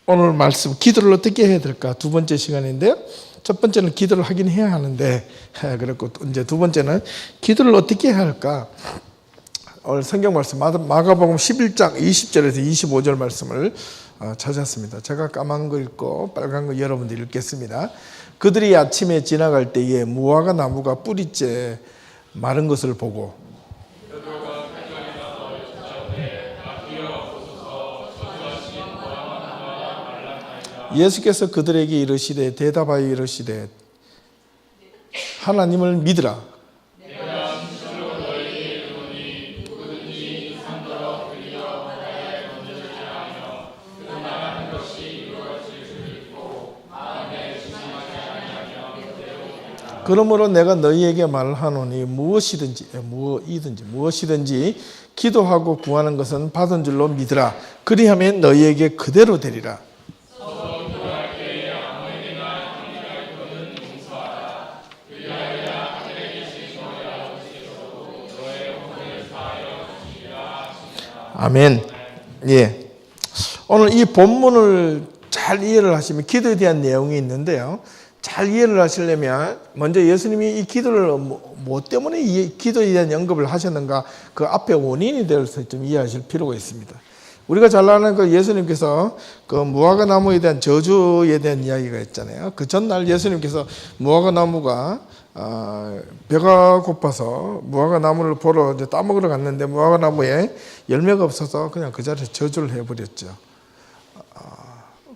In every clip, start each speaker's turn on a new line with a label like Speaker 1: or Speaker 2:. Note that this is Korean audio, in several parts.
Speaker 1: 오늘 말씀 기도를 어떻게 해야 될까? 두 번째 시간인데요. 첫 번째는 기도를 하긴 해야 하는데, 그리고 이제 두 번째는 기도를 어떻게 해야 할까? 오늘 성경 말씀 마가복음 11장 20절에서 25절 말씀을 찾았습니다. 제가 까만 거 읽고 빨간 거 여러분들 읽겠습니다. 그들이 아침에 지나갈 때에 무화과 나무가 뿌리째 마른 것을 보고 예수께서 그들에게 이르시되 대답하여 이르시되 하나님을 믿으라. 그러므로 내가 너희에게 말하노니 무엇이든지 기도하고 구하는 것은 받은 줄로 믿으라. 그리하면 너희에게 그대로 되리라. 아멘. 예. 오늘 이 본문을 잘 이해를 하시면 기도에 대한 내용이 있는데요. 잘 이해를 하시려면 먼저 예수님이 이 기도를 뭐 때문에 이 기도에 대한 언급을 하셨는가, 그 앞에 원인에 대해서 좀 이해하실 필요가 있습니다. 우리가 잘 아는 그 예수님께서 그 무화과 나무에 대한 저주에 대한 이야기가 있잖아요. 그 전날 예수님께서 무화과 나무가 배가 고파서 무화과 나무를 보러 이제 따먹으러 갔는데 무화과 나무에 열매가 없어서 그냥 그 자리에서 저주를 해버렸죠.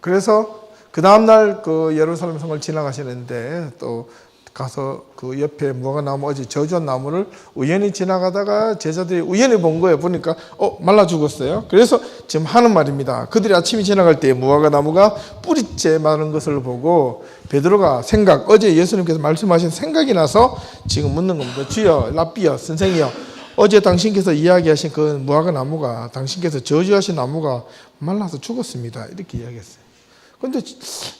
Speaker 1: 그래서 그 다음날 그 예루살렘 성을 지나가시는데 또 가서 그 옆에 무화과 나무, 어제 저주한 나무를 우연히 지나가다가 제자들이 우연히 본 거예요. 보니까 말라 죽었어요. 그래서 지금 하는 말입니다. 그들이 아침에 지나갈 때 무화과 나무가 뿌리째 마른 것을 보고 베드로가 어제 예수님께서 말씀하신 생각이 나서 지금 묻는 겁니다. 주여, 랍비여, 선생이여, 어제 당신께서 이야기하신 그 무화과 나무가, 당신께서 저주하신 나무가 말라서 죽었습니다. 이렇게 이야기했어요. 그런데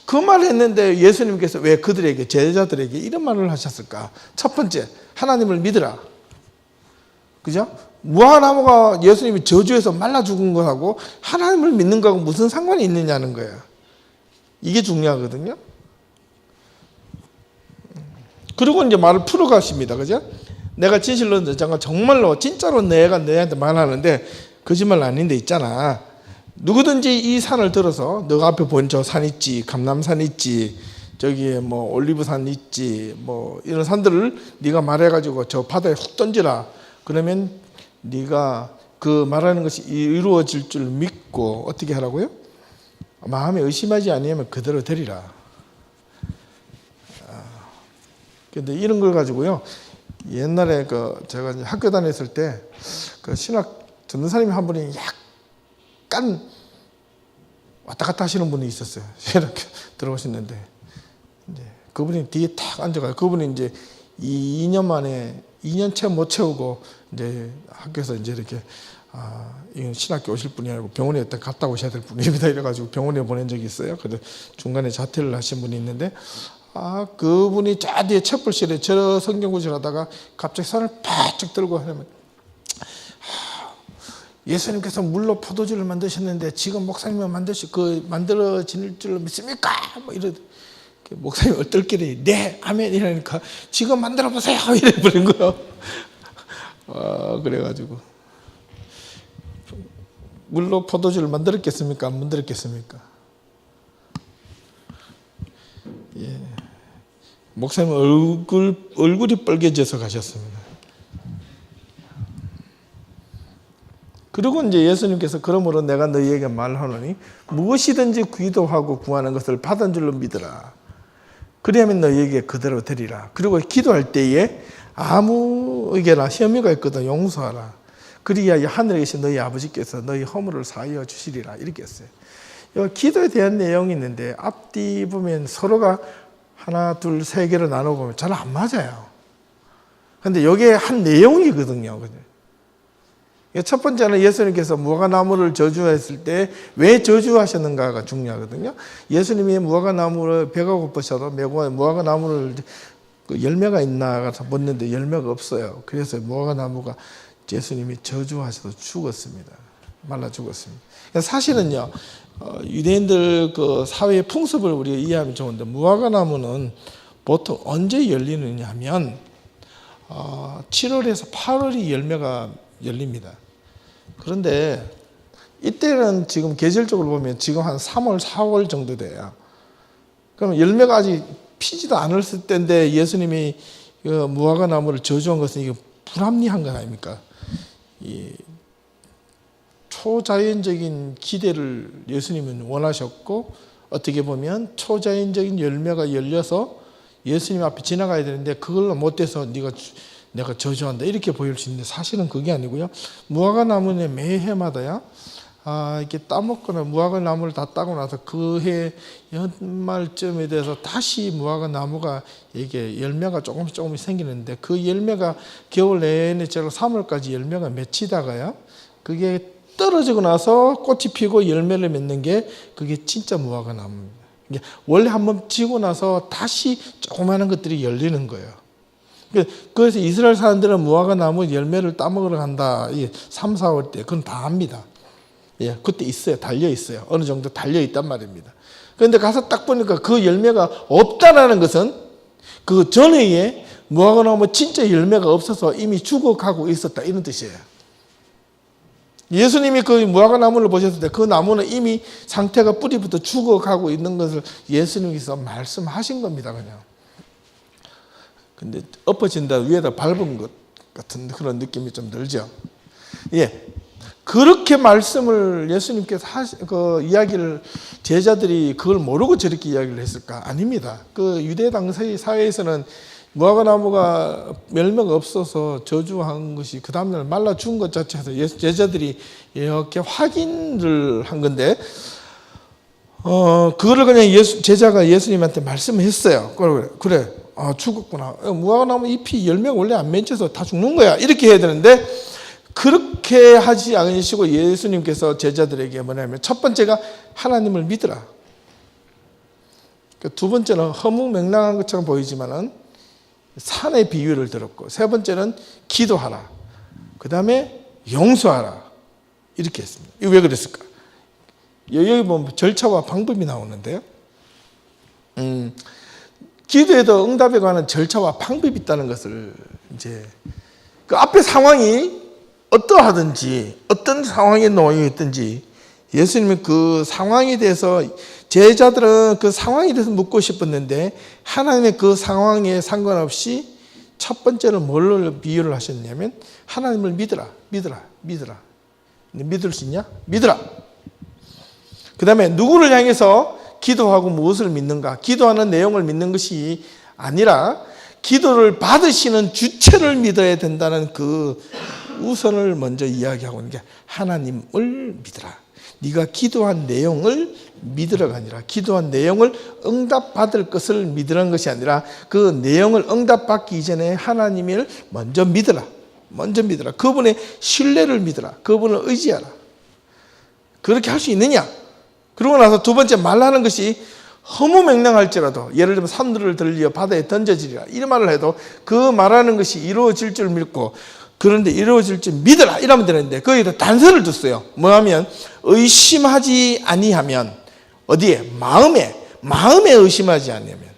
Speaker 1: 그 말을 했는데 예수님께서 왜 그들에게, 제자들에게 이런 말을 하셨을까? 첫 번째, 하나님을 믿으라. 그죠? 무화과나무가 예수님이 저주해서 말라 죽은 거하고 하나님을 믿는 거하고 무슨 상관이 있느냐는 거예요. 이게 중요하거든요. 그리고 이제 말을 풀어가십니다. 그죠? 내가 진실로 정말로 진짜로 내가 너희한테 말하는데 거짓말 아닌데 있잖아. 누구든지 이 산을 들어서 너가 앞에 본 저 산 있지, 감람산 있지, 저기 뭐 올리브산 있지, 뭐 이런 산들을 네가 말해가지고 저 바다에 훅 던지라. 그러면 네가 그 말하는 것이 이루어질 줄 믿고 어떻게 하라고요? 마음에 의심하지 아니하면 그대로 되리라. 근데 이런 걸 가지고요. 옛날에 제가 학교 다녔을 때 그 신학 전도사님이 한 분이 약간 왔다 갔다 하시는 분이 있었어요. 이렇게 들어오셨는데, 이제 그분이 뒤에 탁 앉아가요. 그분이 이제 2년 만에 2년째 못 채우고 이제 학교에서 이제 이렇게 이건 신학교 오실 분이 아니고 병원에 일단 갔다 오셔야 될 분입니다. 이래가지고 병원에 보낸 적이 있어요. 그래서 중간에 자퇴를 하신 분이 있는데, 그분이 저 뒤에 첩불실에 저 성경 구절하다가 갑자기 손을 바짝 들고 하면, 예수님께서 물로 포도주를 만드셨는데 지금 목사님은 만들어질 줄 믿습니까? 뭐 이러. 목사님이 얼떨결에 네, 아멘 이러니까 지금 만들어 보세요 이래 버린 거예요. 그래가지고 물로 포도주를 만들었겠습니까? 안 만들었겠습니까? 예. 목사님 얼굴이 빨개져서 가셨습니다. 그리고 이제 예수님께서 그러므로 내가 너희에게 말하노니 무엇이든지 기도하고 구하는 것을 받은 줄로 믿으라. 그리하면 너희에게 그대로 되리라. 그리고 기도할 때에 아무에게나 혐의가 있거든 용서하라. 그리하여 하늘에 계신 너희 아버지께서 너희 허물을 사하여 주시리라. 이렇게 했어요. 여기 기도에 대한 내용이 있는데 앞뒤 보면 서로가 하나, 둘, 세 개로 나눠보면 잘 안 맞아요. 그런데 여기에 한 내용이거든요. 첫 번째는 예수님께서 무화과나무를 저주했을 때 왜 저주하셨는가가 중요하거든요. 예수님이 무화과나무를 배가 고프셔도 무화과나무를 열매가 있나 묻는데 열매가 없어요. 그래서 무화과나무가 예수님이 저주하셔서 죽었습니다. 말라 죽었습니다. 사실은요, 유대인들 그 사회의 풍습을 우리가 이해하면 좋은데, 무화과 나무는 보통 언제 열리느냐 하면 7월에서 8월이 열매가 열립니다. 그런데 이때는 지금 계절적으로 보면 지금 한 3월, 4월 정도 돼요. 그럼 열매가 아직 피지도 않았을 때인데 예수님이 무화과 나무를 저주한 것은 이게 불합리한 건 아닙니까? 이 초자연적인 기대를 예수님은 원하셨고, 어떻게 보면 초자연적인 열매가 열려서 예수님 앞에 지나가야 되는데 그걸로 못돼서 내가 저주한다 이렇게 보일 수 있는데, 사실은 그게 아니고요. 무화과 나무는 매해마다야 이렇게 따먹거나 무화과 나무를 다 따고 나서 그 해 연말쯤에 대해서 다시 무화과 나무가 이게 열매가 조금씩 생기는데, 그 열매가 겨울 내내 3월까지 열매가 맺히다가요, 그게 떨어지고 나서 꽃이 피고 열매를 맺는 게 그게 진짜 무화과 나무입니다. 원래 한번 지고 나서 다시 조그마한 것들이 열리는 거예요. 그래서 이스라엘 사람들은 무화과 나무 열매를 따먹으러 간다. 3, 4월 때 그건 다 압니다. 예, 그때 있어요. 달려 있어요. 어느 정도 달려 있단 말입니다. 그런데 가서 딱 보니까 그 열매가 없다라는 것은 그 전해에 무화과 나무 진짜 열매가 없어서 이미 죽어가고 있었다, 이런 뜻이에요. 예수님이 그 무화과 나무를 보셨을 때 그 나무는 이미 상태가 뿌리부터 죽어가고 있는 것을 예수님께서 말씀하신 겁니다, 그냥. 근데 엎어진다 위에다 밟은 것 같은 그런 느낌이 좀 들죠. 예. 그렇게 말씀을 예수님께서 그 이야기를, 제자들이 그걸 모르고 저렇게 이야기를 했을까? 아닙니다. 그 유대 당시 사회에서는 무화과 나무가 열매가 없어서 저주한 것이 그 다음날 말라 죽은 것 자체에서 제자들이 이렇게 확인을 한 건데, 그거를 그냥 제자가 예수님한테 말씀했어요. 그래, 죽었구나. 무화과 나무 잎이 열매가 원래 안 맺혀서 다 죽는 거야, 이렇게 해야 되는데, 그렇게 하지 않으시고 예수님께서 제자들에게 뭐냐면, 첫 번째가 하나님을 믿으라. 두 번째는 허무맹랑한 것처럼 보이지만은 산의 비유를 들었고, 세 번째는 기도하라. 그 다음에 용서하라. 이렇게 했습니다. 이거 왜 그랬을까? 여기 보면 절차와 방법이 나오는데요. 기도에도 응답에 관한 절차와 방법이 있다는 것을, 이제 그 앞에 상황이 어떠하든지 어떤 상황에 놓여 있든지 예수님이 그 상황에 대해서, 제자들은 그 상황에 대해서 묻고 싶었는데 하나님의 그 상황에 상관없이 첫 번째는 뭘로 비유를 하셨냐면, 하나님을 믿으라. 믿을 수 있냐? 믿으라. 그 다음에 누구를 향해서 기도하고 무엇을 믿는가? 기도하는 내용을 믿는 것이 아니라 기도를 받으시는 주체를 믿어야 된다는 그 우선을 먼저 이야기하고 있는 게, 하나님을 믿으라. 네가 기도한 내용을 믿으라가 아니라, 기도한 내용을 응답받을 것을 믿으라는 것이 아니라, 그 내용을 응답받기 이전에 하나님을 먼저 믿으라. 그분의 신뢰를 믿으라. 그분을 의지하라. 그렇게 할 수 있느냐? 그러고 나서 두 번째 말하는 것이 허무맹랑할지라도, 예를 들면 산들을 들리어 바다에 던져지리라, 이런 말을 해도 그 말하는 것이 이루어질 줄 믿고, 그런데 이루어질 줄 믿으라 이러면 되는데, 거기다 단서를 뒀어요. 뭐하면 의심하지 아니하면, 어디에? 마음에 의심하지 아니하면.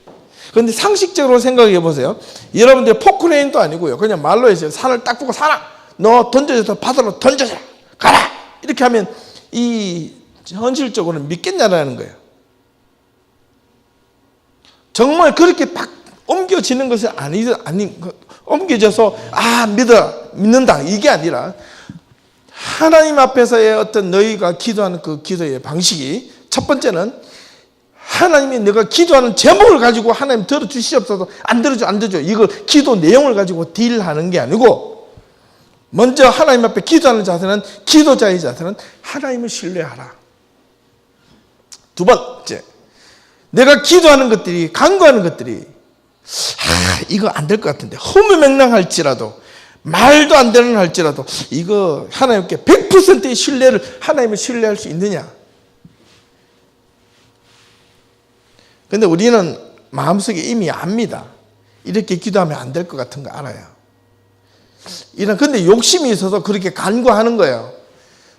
Speaker 1: 그런데 상식적으로 생각해 보세요. 여러분들 포크레인도 아니고요, 그냥 말로 해서 산을 딱 보고, 산아 너 던져져서 바다로 던져라, 가라, 이렇게 하면 이 현실적으로는 믿겠냐라는 거예요. 정말 그렇게 딱 옮겨지는 것이 옮겨져서 믿는다 이게 아니라, 하나님 앞에서의 어떤 너희가 기도하는 그 기도의 방식이, 첫 번째는 하나님이 내가 기도하는 제목을 가지고 하나님 들어주시옵소서, 안 들어줘 이걸 기도 내용을 가지고 딜하는 게 아니고, 먼저 하나님 앞에 기도하는 자세는, 기도자의 자세는 하나님을 신뢰하라. 두 번째, 내가 기도하는 것들이, 간구하는 것들이 이거 안 될 것 같은데, 허무맹랑할지라도, 말도 안 되는 할지라도, 이거 하나님께 100%의 신뢰를, 하나님을 신뢰할 수 있느냐? 근데 우리는 마음속에 이미 압니다. 이렇게 기도하면 안 될 것 같은 거 알아요. 근데 욕심이 있어서 그렇게 간구하는 거예요.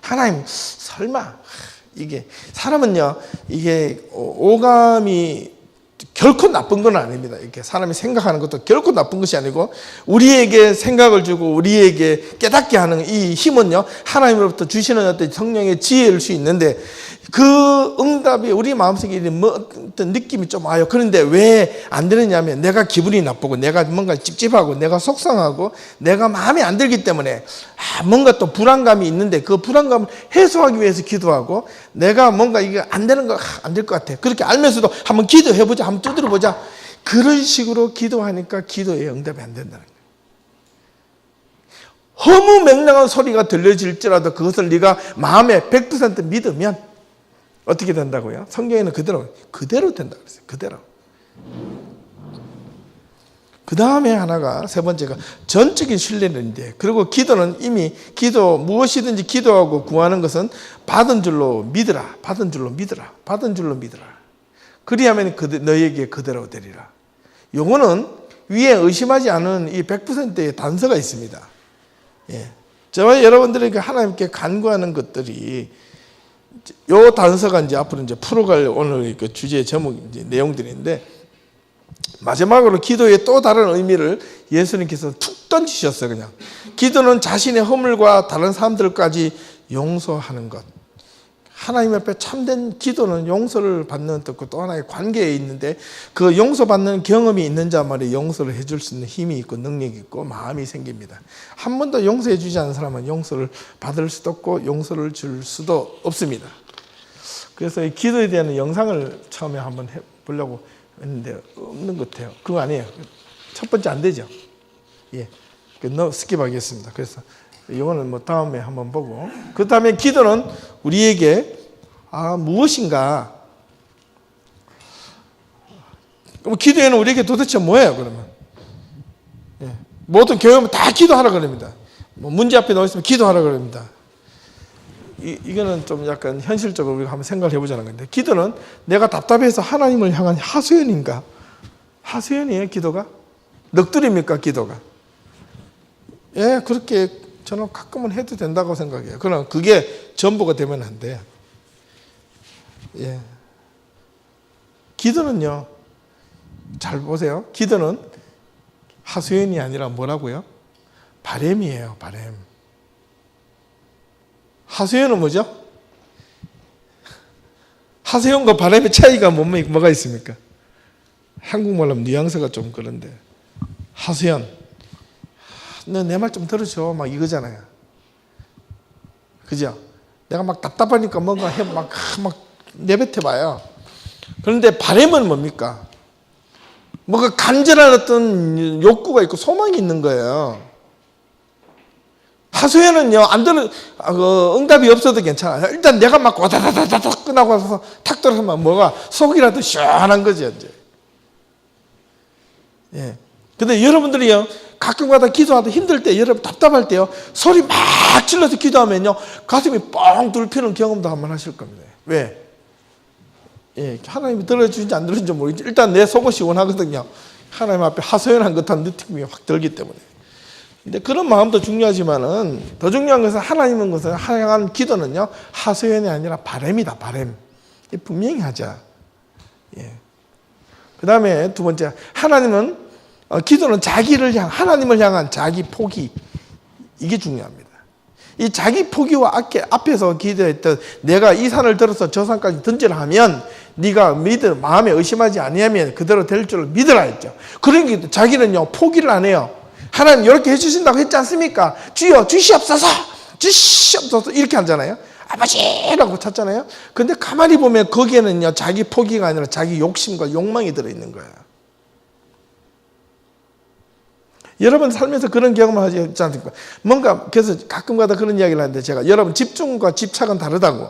Speaker 1: 하나님, 설마 이게 사람은요, 이게 오감이 결코 나쁜 건 아닙니다. 이렇게 사람이 생각하는 것도 결코 나쁜 것이 아니고 우리에게 생각을 주고 우리에게 깨닫게 하는 이 힘은요, 하나님으로부터 주시는 어떤 성령의 지혜일 수 있는데 그 응답이 우리 마음속에 뭐 어떤 느낌이 좀 와요. 그런데 왜 안 되느냐면 내가 기분이 나쁘고 내가 뭔가 찝찝하고 내가 속상하고 내가 마음에 안 들기 때문에 뭔가 또 불안감이 있는데 그 불안감을 해소하기 위해서 기도하고 내가 뭔가 이게 안 되는 거 안 될 것 같아. 그렇게 알면서도 한번 기도해보자, 한번 두드려보자. 그런 식으로 기도하니까 기도의 응답이 안 된다는 거예요. 허무맹랑한 소리가 들려질지라도 그것을 네가 마음에 100% 믿으면 어떻게 된다고요? 성경에는 그대로 된다고 그랬어요. 그대로. 그 다음에 하나가 세 번째가 전적인 신뢰인데, 그리고 기도는 이미 무엇이든지 기도하고 구하는 것은 받은 줄로 믿으라. 받은 줄로 믿으라. 받은 줄로 믿으라. 그리하면 너에게 그대로 되리라. 요거는 위에 의심하지 않은 이 100%의 단서가 있습니다. 예. 저와 여러분들에게 하나님께 간구하는 것들이 요 단서가 이제 앞으로 이제 풀어갈 오늘 그 주제의 제목 이제 내용들인데, 마지막으로 기도의 또 다른 의미를 예수님께서 툭 던지셨어요. 그냥 기도는 자신의 허물과 다른 사람들까지 용서하는 것. 하나님 앞에 참된 기도는 용서를 받는 뜻과 또 하나의 관계에 있는데, 그 용서받는 경험이 있는 자만이 용서를 해줄 수 있는 힘이 있고 능력이 있고 마음이 생깁니다. 한 번도 용서해 주지 않은 사람은 용서를 받을 수도 없고 용서를 줄 수도 없습니다. 그래서 이 기도에 대한 영상을 처음에 한번 해보려고 했는데 없는 것 같아요. 그거 아니에요. 첫 번째 안 되죠. 예, 스킵하겠습니다. 그래서 이거는 뭐 다음에 한번 보고, 그 다음에 기도는 우리에게 무엇인가, 그럼 기도에는 우리에게 도대체 뭐예요? 그러면 예, 모든 교회는 다 기도하라 그럽니다. 뭐 문제 앞에 나와 있으면 기도하라 그럽니다. 이거는 좀 약간 현실적으로 우리가 한번 생각을 해보자는 건데, 기도는 내가 답답해서 하나님을 향한 하소연인가? 하소연이에요, 기도가? 넋두리입니까, 기도가? 예, 그렇게 저는 가끔은 해도 된다고 생각해요. 그러나 그게 전부가 되면 안 돼요. 예. 기도는요, 잘 보세요. 기도는 하소연이 아니라 뭐라고요? 바램이에요, 바램. 하소연은 뭐죠? 하소연과 바램의 차이가 뭐가 있습니까? 한국말로 하면 뉘앙스가 좀 그런데, 하소연, 너 내 말 좀 들어줘, 막 이거잖아요. 그죠? 내가 막 답답하니까 뭔가 막 내뱉어봐요. 그런데 바램은 뭡니까? 뭔가 간절한 어떤 욕구가 있고 소망이 있는 거예요. 하소연은요, 응답이 없어도 괜찮아요. 일단 내가 막 와다다다닥 끝나고 와서 탁 들어서면 뭐가 속이라도 시원한 거죠, 이제. 예. 근데 여러분들이요, 가끔가다 기도하다 힘들 때, 여러분 답답할 때요, 소리 막 질러서 기도하면요, 가슴이 뻥 뚫히는 경험도 한번 하실 겁니다. 왜? 예, 하나님이 들어주는지 안 들어주는지 모르겠지. 일단 내 속은 시원하거든요. 하나님 앞에 하소연한 듯한 느낌이 확 들기 때문에. 근데 그런 마음도 중요하지만은 더 중요한 것은 하나님은 것을 향한 기도는요, 하소연이 아니라 바램이다, 바램. 분명히 하자. 예. 그 다음에 두 번째, 기도는 하나님을 향한 자기 포기. 이게 중요합니다. 이 자기 포기와 앞에서 기도했던 내가 이 산을 들어서 저 산까지 던지라 하면 네가 마음에 의심하지 아니하면 그대로 될 줄 믿으라 했죠. 그러니까 자기는요, 포기를 안 해요. 하나님 이렇게 해주신다고 했지 않습니까? 주여 주시옵소서, 주시옵소서 이렇게 하잖아요. 아버지라고 찾잖아요. 근데 가만히 보면 거기에는요, 자기 포기가 아니라 자기 욕심과 욕망이 들어있는 거예요. 여러분 살면서 그런 경험을 하지 않습니까? 그래서 가끔가다 그런 이야기를 하는데, 제가 여러분 집중과 집착은 다르다고.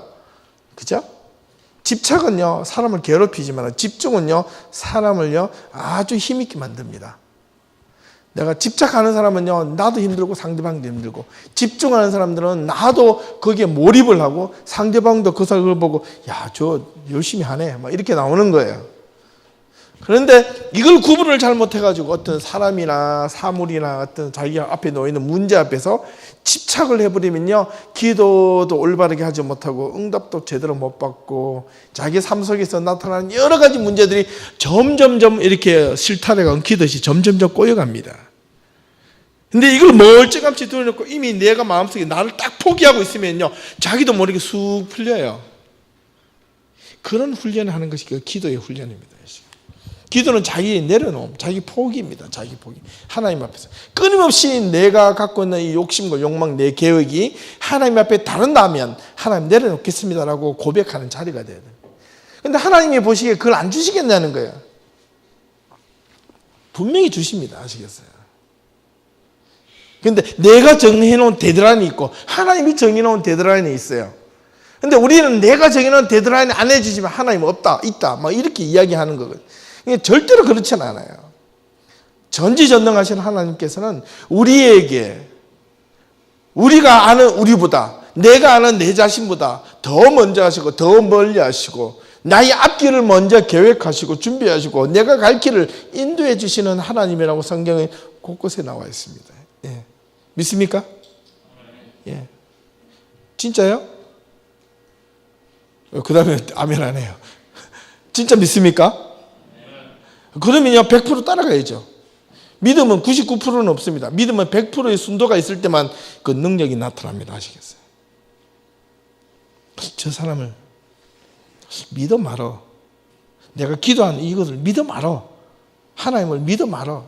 Speaker 1: 그죠? 집착은요, 사람을 괴롭히지만 집중은요, 사람을요, 아주 힘있게 만듭니다. 내가 집착하는 사람은요, 나도 힘들고 상대방도 힘들고, 집중하는 사람들은 나도 거기에 몰입을 하고 상대방도 그 사람을 보고 야, 저 열심히 하네 막 이렇게 나오는 거예요. 그런데 이걸 구분을 잘못해가지고 어떤 사람이나 사물이나 어떤 자기 앞에 놓여있는 문제 앞에서 집착을 해버리면요, 기도도 올바르게 하지 못하고 응답도 제대로 못 받고 자기 삶 속에서 나타나는 여러 가지 문제들이 점점점 이렇게 실타래가 엉키듯이 점점점 꼬여갑니다. 근데 이걸 멀쩡함치 들여놓고 이미 내가 마음속에 나를 딱 포기하고 있으면요, 자기도 모르게 쑥 풀려요. 그런 훈련을 하는 것이 그 기도의 훈련입니다. 기도는 자기의 내려놓음, 자기 포기입니다. 자기 포기. 하나님 앞에서. 끊임없이 내가 갖고 있는 이 욕심과 욕망, 내 계획이 하나님 앞에 다른다면 하나님 내려놓겠습니다라고 고백하는 자리가 돼야 돼요. 근데 하나님이 보시기에 그걸 안 주시겠냐는 거예요. 분명히 주십니다. 아시겠어요? 근데 내가 정해놓은 데드라인이 있고 하나님이 정해놓은 데드라인이 있어요. 근데 우리는 내가 정해놓은 데드라인 안 해주시면 하나님 없다, 있다, 막 이렇게 이야기하는 거거든요. 절대로 그렇지는 않아요. 전지전능하신 하나님께서는 우리에게 우리가 아는 우리보다, 내가 아는 내 자신보다 더 먼저 하시고 더 멀리 하시고 나의 앞길을 먼저 계획하시고 준비하시고 내가 갈 길을 인도해 주시는 하나님이라고 성경에 곳곳에 나와 있습니다. 예. 믿습니까? 예. 진짜요? 그 다음에 아멘 안 해요. 진짜 믿습니까? 그러면요 100% 따라가야죠. 믿음은 99%는 없습니다. 믿음은 100%의 순도가 있을 때만 그 능력이 나타납니다. 아시겠어요? 저 사람을 믿어 말어. 내가 기도하는 이것을 믿어 말어. 하나님을 믿어 말어.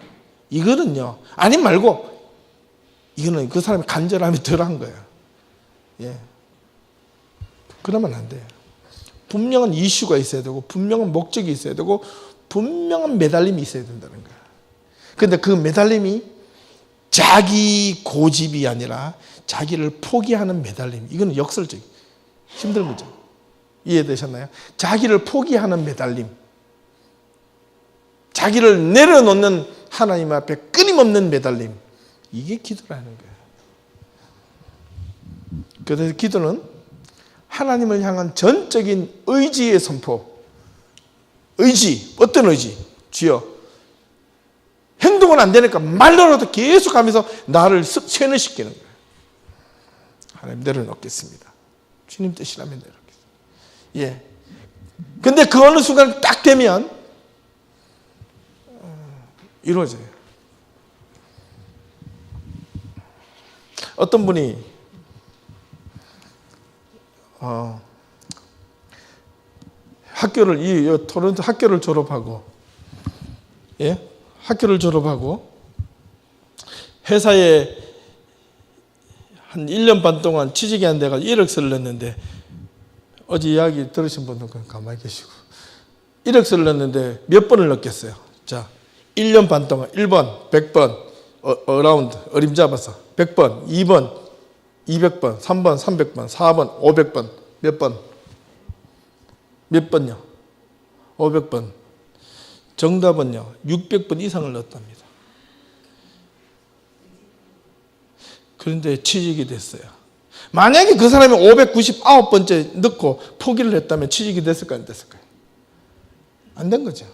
Speaker 1: 이거는요, 아니 말고 이거는 그 사람이 간절함이 덜한 거예요. 예. 그러면 안 돼요. 분명한 이슈가 있어야 되고 분명한 목적이 있어야 되고 분명한 매달림이 있어야 된다는 거예요. 그런데 그 매달림이 자기 고집이 아니라 자기를 포기하는 매달림. 이거는 역설적이에요. 힘든 거죠. 이해되셨나요? 자기를 포기하는 매달림. 자기를 내려놓는 하나님 앞에 끊임없는 매달림. 이게 기도라는 거예요. 그래서 기도는 하나님을 향한 전적인 의지의 선포. 의지, 어떤 의지? 주여, 행동은 안 되니까 말로라도 계속 하면서 나를 세뇌시키는 거예요. 하나님 내려놓겠습니다. 주님 뜻이라면 내려놓겠습니다. 예. 근데 그 어느 순간 딱 되면 이루어져요. 어떤 분이 토론토 학교를 졸업하고, 예? 학교를 졸업하고 회사에 한 1년 반 동안 취직이 안 돼가지고 1억서를 냈는데, 어제 이야기 들으신 분들은 가만히 계시고 1억서를 냈는데 몇 번을 넣겠어요? 자, 1년 반 동안 1번 100번 어라운드 어림잡아서 100번, 2번 200번, 3번 300번, 4번 500번, 몇 번? 몇 번요? 500번. 정답은요 600번 이상을 넣었답니다. 그런데 취직이 됐어요. 만약에 그 사람이 599번째 넣고 포기를 했다면 취직이 됐을까요? 안 됐을까요? 안 된 거죠.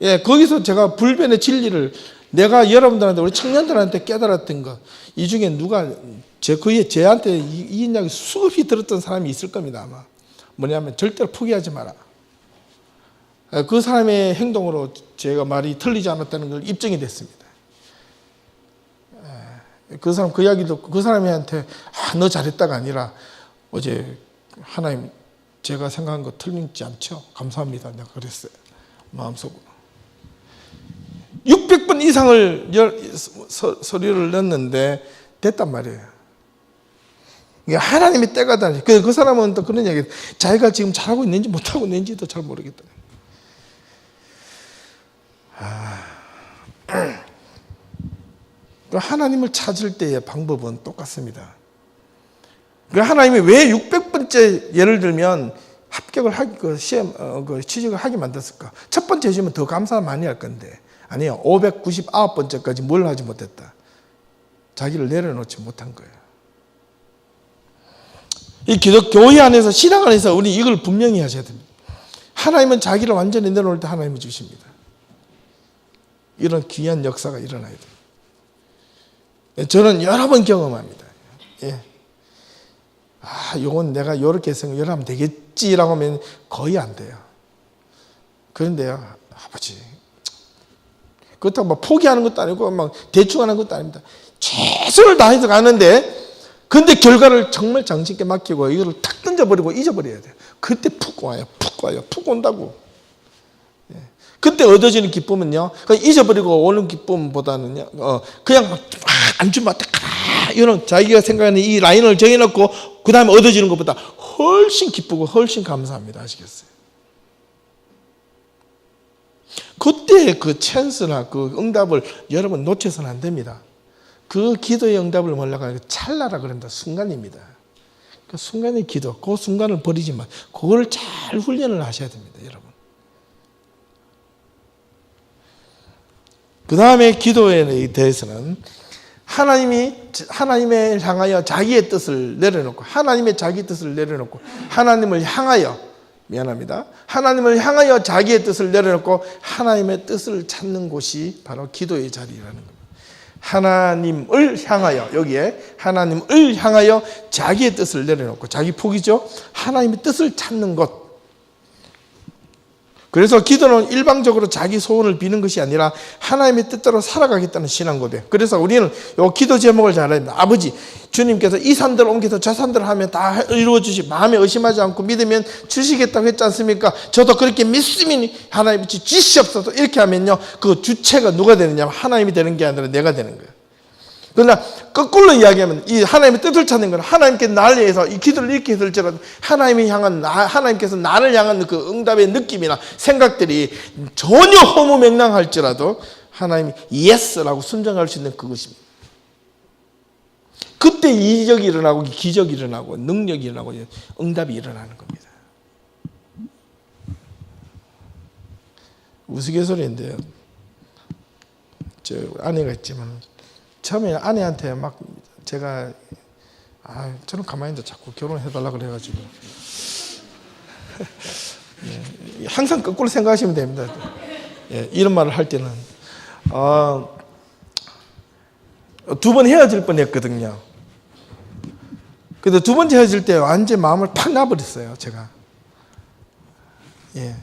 Speaker 1: 예, 거기서 제가 불변의 진리를 내가 여러분들한테, 우리 청년들한테 깨달았던 것, 이 중에 누가 저한테 이 이야기 수없이 들었던 사람이 있을 겁니다. 아마 뭐냐면 절대로 포기하지 마라. 그 사람의 행동으로 제가 말이 틀리지 않았다는 걸 입증이 됐습니다. 그 사람 그 이야기 듣고 그 사람한테 너 잘했다가 아니라, 어제 하나님 제가 생각한 거 틀리지 않죠? 감사합니다. 내가 그랬어요. 마음속으로. 600번 이상을 서류를 넣었는데 됐단 말이에요. 하나님의 때가 다르죠. 그 사람은 또 그런 얘기, 자기가 지금 잘하고 있는지 못하고 있는지도 잘 모르겠다. 하나님을 찾을 때의 방법은 똑같습니다. 하나님이 왜 600번째 예를 들면 합격을 하기, 시험, 취직을 하게 만들었을까? 첫 번째 해주면 더 감사 많이 할 건데, 아니요, 599번째까지 뭘 하지 못했다. 자기를 내려놓지 못한 거예요. 이 교회 안에서, 신앙 안에서 우리 이걸 분명히 하셔야 됩니다. 하나님은 자기를 완전히 내놓을 때 하나님이 주십니다. 이런 귀한 역사가 일어나야 돼요. 저는 여러 번 경험합니다. 예. 이건 내가 이렇게 생각하면 되겠지라고 하면 거의 안 돼요. 그런데요, 아버지, 그렇다고 막 포기하는 것도 아니고 막 대충 하는 것도 아닙니다. 최선을 다해서 가는데, 근데 결과를 정말 장신께 맡기고 이거를 탁 던져버리고 잊어버려야 돼요. 그때 푹 와요, 푹 온다고. 예. 그때 얻어지는 기쁨은요, 잊어버리고 오는 기쁨보다는요, 그냥 안 주면 어떡하나, 이런 자기가 생각하는 이 라인을 정해놓고 그 다음에 얻어지는 것보다 훨씬 기쁘고 훨씬 감사합니다. 아시겠어요? 그때 그 찬스나 그 응답을 여러분 놓쳐서는 안 됩니다. 그 기도의 응답을 몰라가 찰나라 그런다. 순간입니다. 그 순간의 기도, 그 순간을 버리지만 그걸 잘 훈련을 하셔야 됩니다, 여러분. 그 다음에 기도에 대해서는 하나님을 향하여 자기의 뜻을 내려놓고, 하나님의 자기 뜻을 내려놓고, 하나님을 향하여, 미안합니다, 하나님을 향하여 자기의 뜻을 내려놓고 하나님의 뜻을 찾는 곳이 바로 기도의 자리라는 겁니다. 하나님을 향하여, 여기에 하나님을 향하여 자기의 뜻을 내려놓고, 자기 포기죠, 하나님의 뜻을 찾는 것. 그래서 기도는 일방적으로 자기 소원을 비는 것이 아니라 하나님의 뜻대로 살아가겠다는 신앙 고백. 그래서 우리는 이 기도 제목을 잘 알아야 됩니다. 아버지, 주님께서 이 산들을 옮겨서 저 산들을 하면 다 이루어 주시, 마음에 의심하지 않고 믿으면 주시겠다고 했지 않습니까? 저도 그렇게 믿으면 하나님이 주시옵소서. 이렇게 하면요, 그 주체가 누가 되느냐, 하나님이 되는 게 아니라 내가 되는 거예요. 그러나 거꾸로 이야기하면 이 하나님의 뜻을 찾는 건, 하나님께 나를 위해서 이 기도를 이렇게 했을지라도 하나님이 향한 하나님께서 나를 향한 그 응답의 느낌이나 생각들이 전혀 허무맹랑할지라도 하나님이 예스라고 순종할 수 있는 그것입니다. 그때 이적이 일어나고 기적이 일어나고 능력이 일어나고 응답이 일어나는 겁니다. 우스갯소리인데요, 저 아내가 있지만 처음에 아내한테 막 제가 저는 가만히 있는데 자꾸 결혼해달라고 그래가지고 예, 항상 거꾸로 생각하시면 됩니다. 예, 이런 말을 할 때는 2번 헤어질 뻔했거든요. 근데 2번째 헤어질 때 완전 마음을 팍 놔버렸어요, 제가. 예,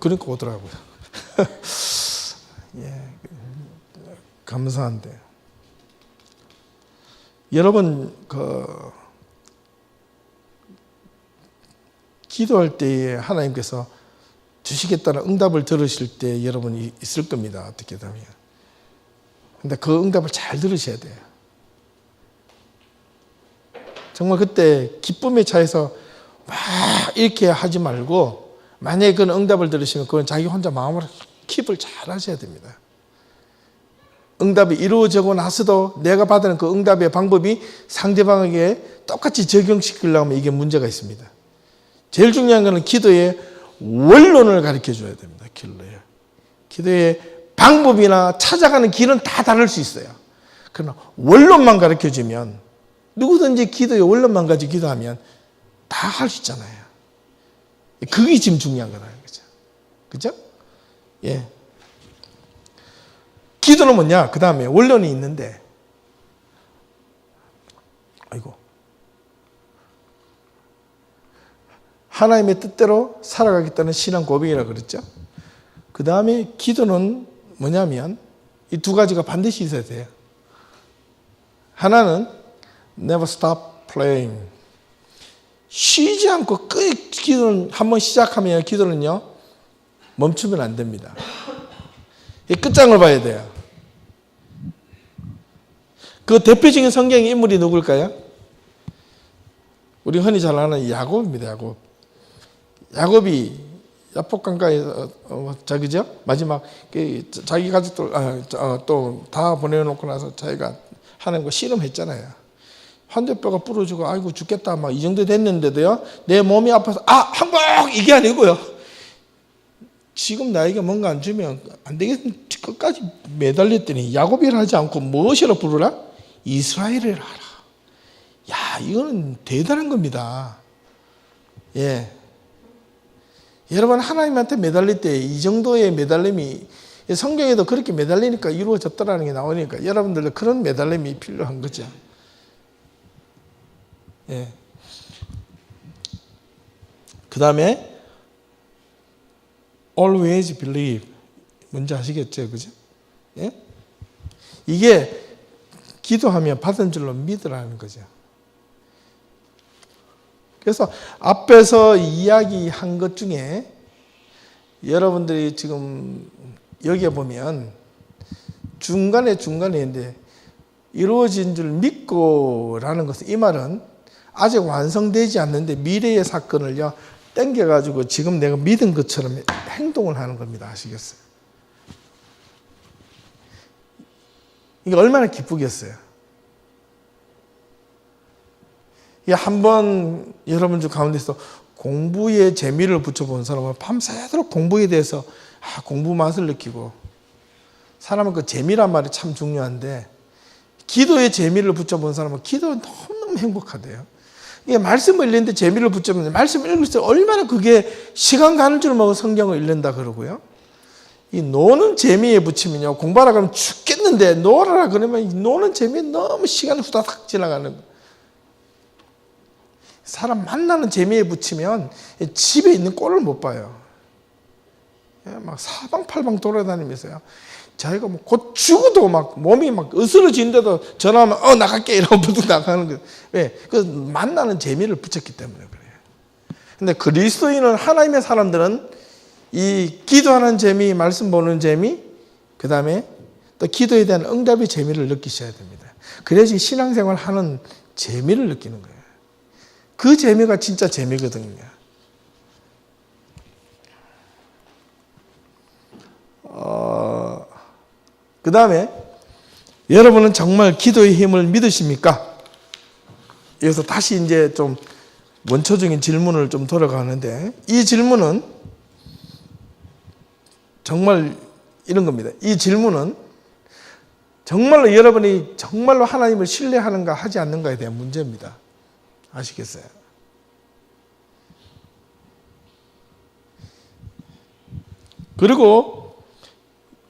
Speaker 1: 그러니까 오더라고요. 예. 감사한데, 여러분 기도할 때에 하나님께서 주시겠다는 응답을 들으실 때 여러분이 있을 겁니다, 어떻게 되면. 근데 그 응답을 잘 들으셔야 돼요. 정말 그때 기쁨에 차에서 막 이렇게 하지 말고, 만약에 그런 응답을 들으시면 그건 자기 혼자 마음으로 킵을 잘 하셔야 됩니다. 응답이 이루어지고 나서도 내가 받은 그 응답의 방법이 상대방에게 똑같이 적용시키려고 하면 이게 문제가 있습니다. 제일 중요한 것은 기도의 원론을 가르쳐 줘야 됩니다. 기도의 방법이나 찾아가는 길은 다 다를 수 있어요. 그러나 원론만 가르쳐 주면, 누구든지 기도의 원론만 가지고 기도하면 다 할 수 있잖아요. 그게 지금 중요한 거라는 거죠. 그죠? 예. 기도는 뭐냐? 그 다음에 원론이 있는데, 하나님의 뜻대로 살아가겠다는 신앙 고백이라고 그랬죠. 그 다음에 기도는 뭐냐면 이 2가지가 반드시 있어야 돼요. 하나는 never stop praying. 쉬지 않고 기도는 한번 시작하면 기도는요, 멈추면 안 됩니다. 이 끝장을 봐야 돼요. 그 대표적인 성경의 인물이 누굴까요? 우리 흔히 잘 아는 야곱입니다. 야곱이 야복강가에서 자기죠, 마지막 자기 가족들 또 다 보내놓고 나서 자기가 하나님과 씨름했잖아요. 환대뼈가 부러지고 아이고 죽겠다 막 이 정도 됐는데도요, 내 몸이 아파서 항복 이게 아니고요, 지금 나에게 뭔가 안 주면 안 되겠으면 끝까지 매달렸더니 야곱이라 하지 않고 무엇이라 부르라? 이스라엘이라 하라. 야, 이거는 대단한 겁니다. 예. 여러분 하나님한테 매달릴 때 이 정도의 매달림이 성경에도 그렇게 매달리니까 이루어졌다라는 게 나오니까 여러분들도 그런 매달림이 필요한 거죠. 예. 그 다음에 always believe. 뭔지 아시겠죠? 그죠? 예? 이게 기도하면 받은 줄로 믿으라는 거죠. 그래서 앞에서 이야기한 것 중에 여러분들이 지금 여기에 보면 중간에 이제 이루어진 줄 믿고라는 것은, 이 말은 아직 완성되지 않는데 미래의 사건을요 땡겨가지고 지금 내가 믿은 것처럼 행동을 하는 겁니다. 아시겠어요? 이게 얼마나 기쁘겠어요. 이게 한번 여러분 중 가운데서 공부에 재미를 붙여본 사람은 밤새도록 공부에 대해서 공부 맛을 느끼고, 사람은 그 재미란 말이 참 중요한데 기도에 재미를 붙여본 사람은 기도는 너무너무 행복하대요. 이게 말씀을 읽는데 재미를 붙여보면 말씀을 읽을 때 얼마나 그게 시간 가는 줄 모르고 성경을 읽는다 그러고요. 이 노는 재미에 붙이면요, 공부하라 그러면 죽겠는데 놀아라 그러면 이 노는 재미에 너무 시간이 후다닥 지나가는 거예요. 사람 만나는 재미에 붙이면 집에 있는 꼴을 못 봐요. 막 사방팔방 돌아다니면서요, 자기가 뭐 곧 죽어도 막 몸이 막 으스러지는데도 전화하면 나갈게 이러고 부득 나가는 거예요. 왜? 그 만나는 재미를 붙였기 때문에 그래요. 근데 그리스도인은, 하나님의 사람들은 이 기도하는 재미, 말씀 보는 재미, 그 다음에 또 기도에 대한 응답의 재미를 느끼셔야 됩니다. 그래야지 신앙생활 하는 재미를 느끼는 거예요. 그 재미가 진짜 재미거든요. 그 다음에 여러분은 정말 기도의 힘을 믿으십니까? 여기서 다시 이제 좀 원초적인 질문을 좀 돌아가는데, 이 질문은 정말 이런 겁니다. 이 질문은 정말로 여러분이 정말로 하나님을 신뢰하는가 하지 않는가에 대한 문제입니다. 아시겠어요? 그리고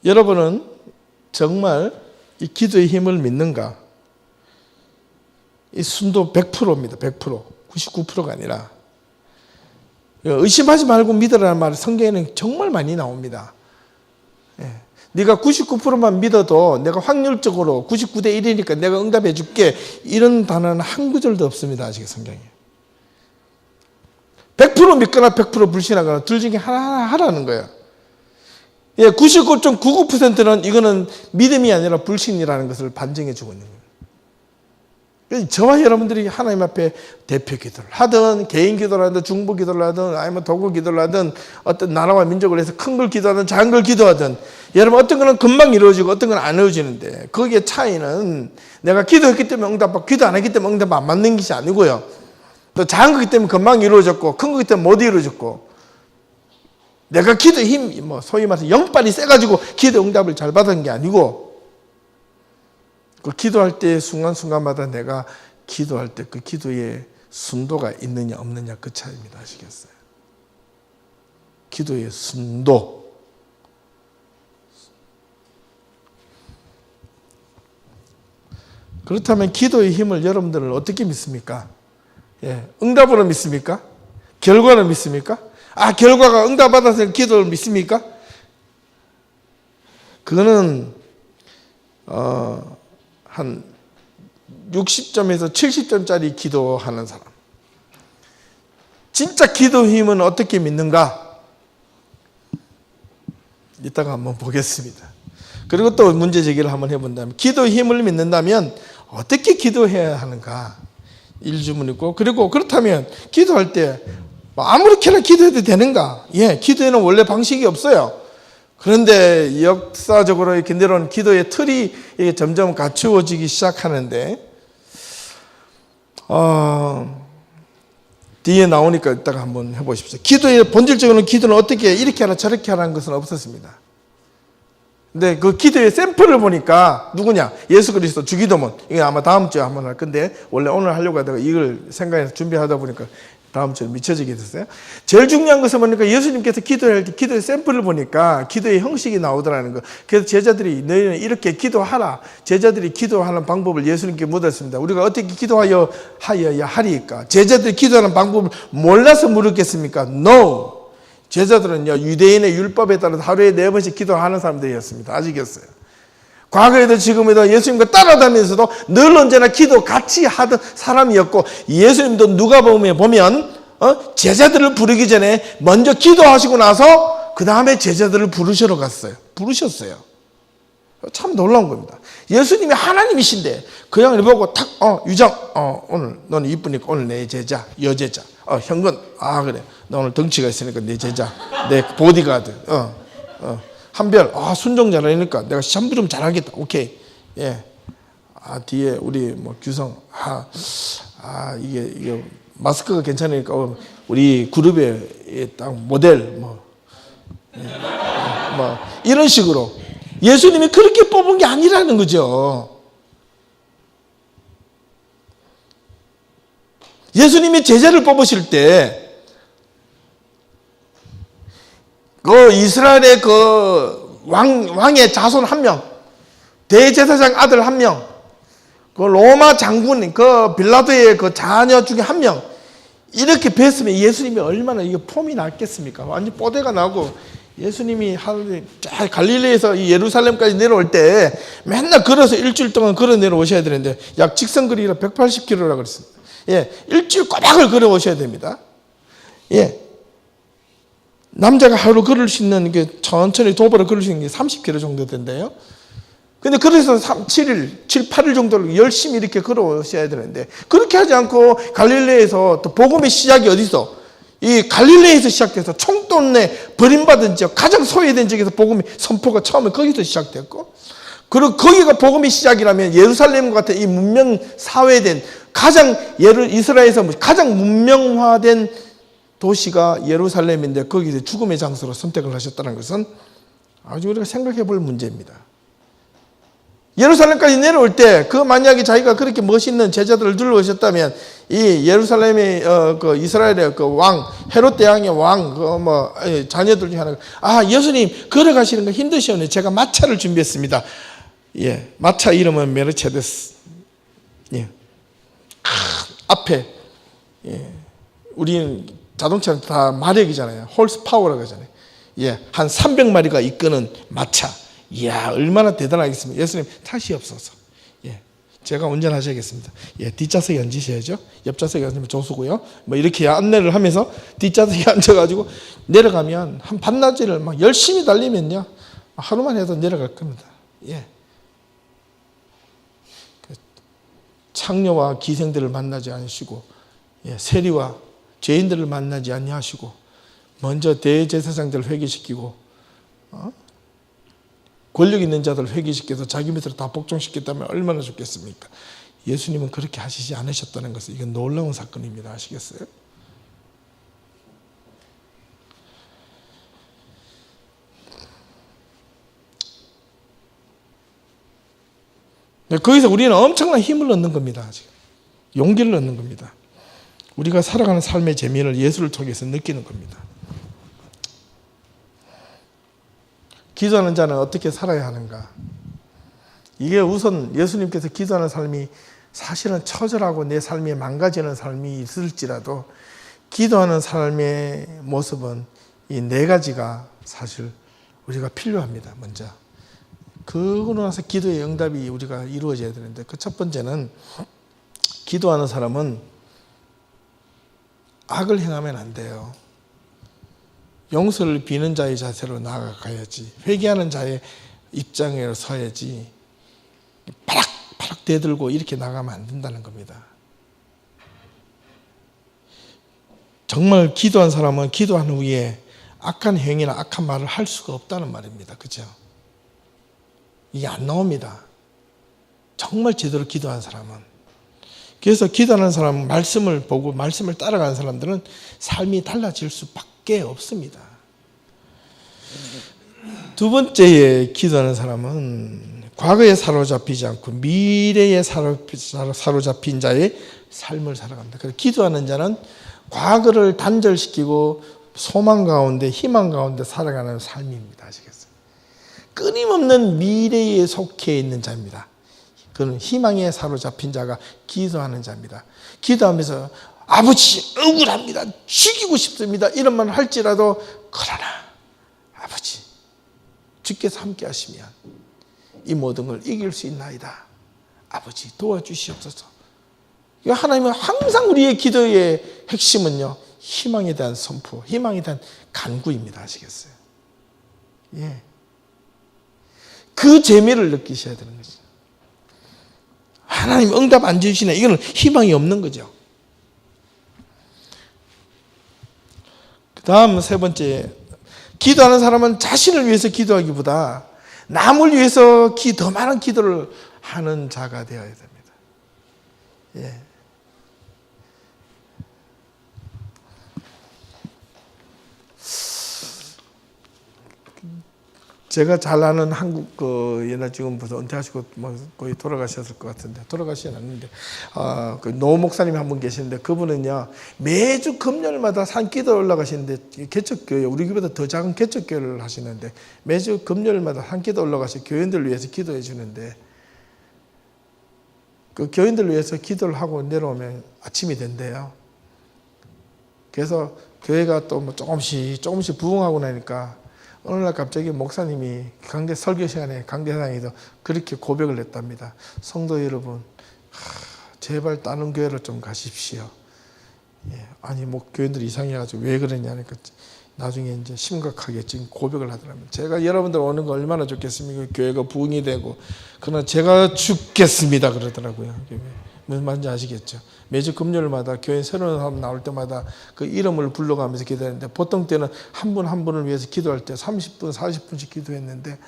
Speaker 1: 여러분은 정말 이 기도의 힘을 믿는가? 이 순도 100%입니다. 100%. 99%가 아니라. 의심하지 말고 믿으라는 말이 성경에는 정말 많이 나옵니다. 예. 네가 99%만 믿어도 내가 확률적으로 99대 1이니까 내가 응답해 줄게, 이런 단어는 한 구절도 없습니다. 아직 성경에. 100% 믿거나 100% 불신하거나 둘 중에 하나 하라는 거예요. 예, 99.99%는 이거는 믿음이 아니라 불신이라는 것을 반증해 주고 있는 거예요. 저와 여러분들이 하나님 앞에 대표 기도를 하든, 개인 기도를 하든, 중보 기도를 하든, 아니면 도구 기도를 하든, 어떤 나라와 민족을 위해서 큰 걸 기도하든 작은 걸 기도하든, 여러분 어떤 거는 금방 이루어지고 어떤 건 안 이루어지는데, 거기에 차이는 내가 기도했기 때문에 응답받고 기도 안 했기 때문에 응답 안 받는 것이 아니고요, 또 작은 거기 때문에 금방 이루어졌고 큰 거기 때문에 못 이루어졌고, 내가 기도 힘, 소위 말해서 영빨이 세가지고 기도 응답을 잘 받은 게 아니고, 그 기도할 때 순간순간마다 내가 기도할 때 그 기도에 순도가 있느냐 없느냐, 그 차이입니다. 아시겠어요? 기도의 순도. 그렇다면 기도의 힘을 여러분들은 어떻게 믿습니까? 예, 응답으로 믿습니까? 결과로 믿습니까? 결과가 응답받아서 기도를 믿습니까? 그거는 한 60점에서 70점짜리 기도하는 사람. 진짜 기도 힘은 어떻게 믿는가? 이따가 한번 보겠습니다. 그리고 또 문제 제기를 한번 해본다면, 기도 힘을 믿는다면 어떻게 기도해야 하는가? 1주문 있고, 그리고 그렇다면 기도할 때 아무렇게나 기도해도 되는가? 예, 기도에는 원래 방식이 없어요. 그런데 역사적으로 이렇게 내려온 기도의 틀이 점점 갖추어지기 시작하는데, 뒤에 나오니까 이따가 한번 해보십시오. 기도의 본질적으로는 기도는 어떻게 이렇게 하라 저렇게 하라는 것은 없었습니다. 근데 그 기도의 샘플을 보니까 누구냐? 예수 그리스도 주기도문. 이게 아마 다음 주에 한번 할 건데, 원래 오늘 하려고 하다가 이걸 생각해서 준비하다 보니까 다음처럼 미쳐지게 됐어요. 제일 중요한 것은 뭐니까 예수님께서 기도할 때 기도의 샘플을 보니까 기도의 형식이 나오더라는 거. 그래서 제자들이 너희는 이렇게 기도하라. 제자들이 기도하는 방법을 예수님께 묻었습니다. 우리가 어떻게 기도하여야 하리까? 제자들이 기도하는 방법을 몰라서 물었겠습니까? No. 제자들은요, 유대인의 율법에 따라 하루에 4번씩 기도하는 사람들이었습니다. 아직이었어요. 과거에도 지금에도 예수님과 따라다니면서도 늘 언제나 기도 같이 하던 사람이었고, 예수님도 누가 보면 제자들을 부르기 전에 먼저 기도하시고 나서 그 다음에 제자들을 부르셨어요. 참 놀라운 겁니다. 예수님이 하나님이신데 그 양을 보고 탁 유정 오늘 너는 이쁘니까 오늘 내 제자 여제자 현근 그래 너 오늘 덩치가 있으니까 내 제자 내 보디가드 한별 순종 잘하니까 내가 시험부 좀 잘하겠다. 오케이. 예. 뒤에 우리 뭐 규성 이게 마스크가 괜찮으니까 우리 그룹의 딱 모델 이런 식으로 예수님이 그렇게 뽑은 게 아니라는 거죠. 예수님이 제자를 뽑으실 때 그 이스라엘의 그 왕의 자손 1명, 대제사장 아들 1명, 그 로마 장군, 그 빌라도의 그 자녀 중에 1명, 이렇게 뵀으면 예수님이 얼마나 이게 폼이 났겠습니까? 완전 뽀대가 나고 예수님이 갈릴리에서 예루살렘까지 내려올 때 맨날 걸어서 일주일 동안 걸어 내려오셔야 되는데 약 직선거리라 180km라고 그랬습니다. 예, 일주일 꼬박을 걸어 오셔야 됩니다. 예. 남자가 하루 걸을 수 있는 게 천천히 도보로 걸을 수 있는 게 30km 정도 된대요. 근데 그래서 7일, 8일 정도를 열심히 이렇게 걸어오셔야 되는데 그렇게 하지 않고 갈릴리에서 또 복음의 시작이 어디서? 이 갈릴리에서 시작돼서 총돈내 버림받은 지역, 가장 소외된 지역에서 복음의 선포가 처음에 거기서 시작됐고 그리고 거기가 복음의 시작이라면 예루살렘과 같은 이 문명 사회된 이스라엘에서 가장 문명화된 도시가 예루살렘인데 거기서 죽음의 장소로 선택을 하셨다는 것은 아주 우리가 생각해 볼 문제입니다. 예루살렘까지 내려올 때 만약에 자기가 그렇게 멋있는 제자들을 둘러오셨다면 이 예루살렘의 그 이스라엘의 그 왕 헤롯 대왕의 왕 자녀들 중에 하나가 예수님 걸어가시는 거 힘드시오네. 제가 마차를 준비했습니다. 예, 마차 이름은 메르체데스. 예, 앞에 우리는 자동차는 다 마력이잖아요. 홀스 파워라고 하잖아요. 예, 한 300마리가 이끄는 마차. 이야, 얼마나 대단하겠습니까? 예수님 타시옵소서. 예, 제가 운전하셔야겠습니다. 예, 뒷좌석에 앉으셔야죠. 옆좌석에 앉으면 조수고요. 이렇게 안내를 하면서 뒷좌석에 앉아가지고 내려가면 한 반나절을 막 열심히 달리면요, 하루만 해도 내려갈 겁니다. 예, 창녀와 기생들을 만나지 않으시고, 세리와 죄인들을 만나지 아니하시고 먼저 대제사장들을 회개시키고 권력 있는 자들을 회개시켜서 자기 밑으로 다 복종시켰다면 얼마나 좋겠습니까? 예수님은 그렇게 하시지 않으셨다는 것은 이건 놀라운 사건입니다. 아시겠어요? 거기서 우리는 엄청난 힘을 얻는 겁니다. 지금. 용기를 얻는 겁니다. 우리가 살아가는 삶의 재미를 예수를 통해서 느끼는 겁니다. 기도하는 자는 어떻게 살아야 하는가? 이게 우선 예수님께서 기도하는 삶이 사실은 처절하고 내 삶이 망가지는 삶이 있을지라도 기도하는 삶의 모습은 이 4가지가 사실 우리가 필요합니다. 먼저. 그러고 나서 기도의 응답이 우리가 이루어져야 되는데 그 첫 번째는 기도하는 사람은 악을 행하면 안 돼요. 용서를 비는 자의 자세로 나아가야지. 회개하는 자의 입장에 서야지. 바락바락 대들고 이렇게 나가면 안 된다는 겁니다. 정말 기도한 사람은 기도한 후에 악한 행위나 악한 말을 할 수가 없다는 말입니다. 그죠? 이게 안 나옵니다. 정말 제대로 기도한 사람은. 그래서 기도하는 사람은 말씀을 보고 말씀을 따라가는 사람들은 삶이 달라질 수밖에 없습니다. 두 번째에 기도하는 사람은 과거에 사로잡히지 않고 미래에 사로잡힌 자의 삶을 살아갑니다. 그래서 기도하는 자는 과거를 단절시키고 소망 가운데 희망 가운데 살아가는 삶입니다. 아시겠어요? 끊임없는 미래에 속해 있는 자입니다. 그는 희망에 사로잡힌 자가 기도하는 자입니다. 기도하면서 아버지 억울합니다. 죽이고 싶습니다. 이런 말을 할지라도 그러나 아버지 주께서 함께 하시면 이 모든 걸 이길 수 있나이다. 아버지 도와주시옵소서. 하나님은 항상 우리의 기도의 핵심은요, 희망에 대한 선포, 희망에 대한 간구입니다. 아시겠어요? 예. 그 재미를 느끼셔야 되는 거죠. 하나님 응답 안 주시네. 이거는 희망이 없는 거죠. 그 다음 세 번째, 기도하는 사람은 자신을 위해서 기도하기보다 남을 위해서 더 많은 기도를 하는 자가 되어야 됩니다. 예. 제가 잘 아는 한국 옛날 지금부터 은퇴하시고 거의 돌아가셨을 것 같은데 돌아가시진 않는데 그 노 목사님이 한 분 계시는데 그분은요 매주 금요일마다 산기도 올라가시는데 개척교회 우리 교회보다 더 작은 개척교회를 하시는데 매주 금요일마다 산기도 올라가서 교인들 위해서 기도해 주는데 그 교인들 위해서 기도를 하고 내려오면 아침이 된대요. 그래서 교회가 또 뭐 조금씩 부흥하고 나니까 어느 날 갑자기 목사님이 강대 설교 시간에 강대상에서 그렇게 고백을 했답니다. 성도 여러분, 제발 다른 교회로 좀 가십시오. 예, 아니 뭐 교인들이 이상해가지고 왜 그러냐니까 나중에 이제 심각하게 지금 고백을 하더라고요. 제가 여러분들 오는 거 얼마나 좋겠습니까? 교회가 부흥이 되고 그러나 제가 죽겠습니다 그러더라고요. 무슨 말인지 아시겠죠? 매주 금요일마다 교회 새로운 사람 나올 때마다 그 이름을 불러가면서 기도했는데 보통 때는 한 분 한 분을 위해서 기도할 때 30분, 40분씩 기도했는데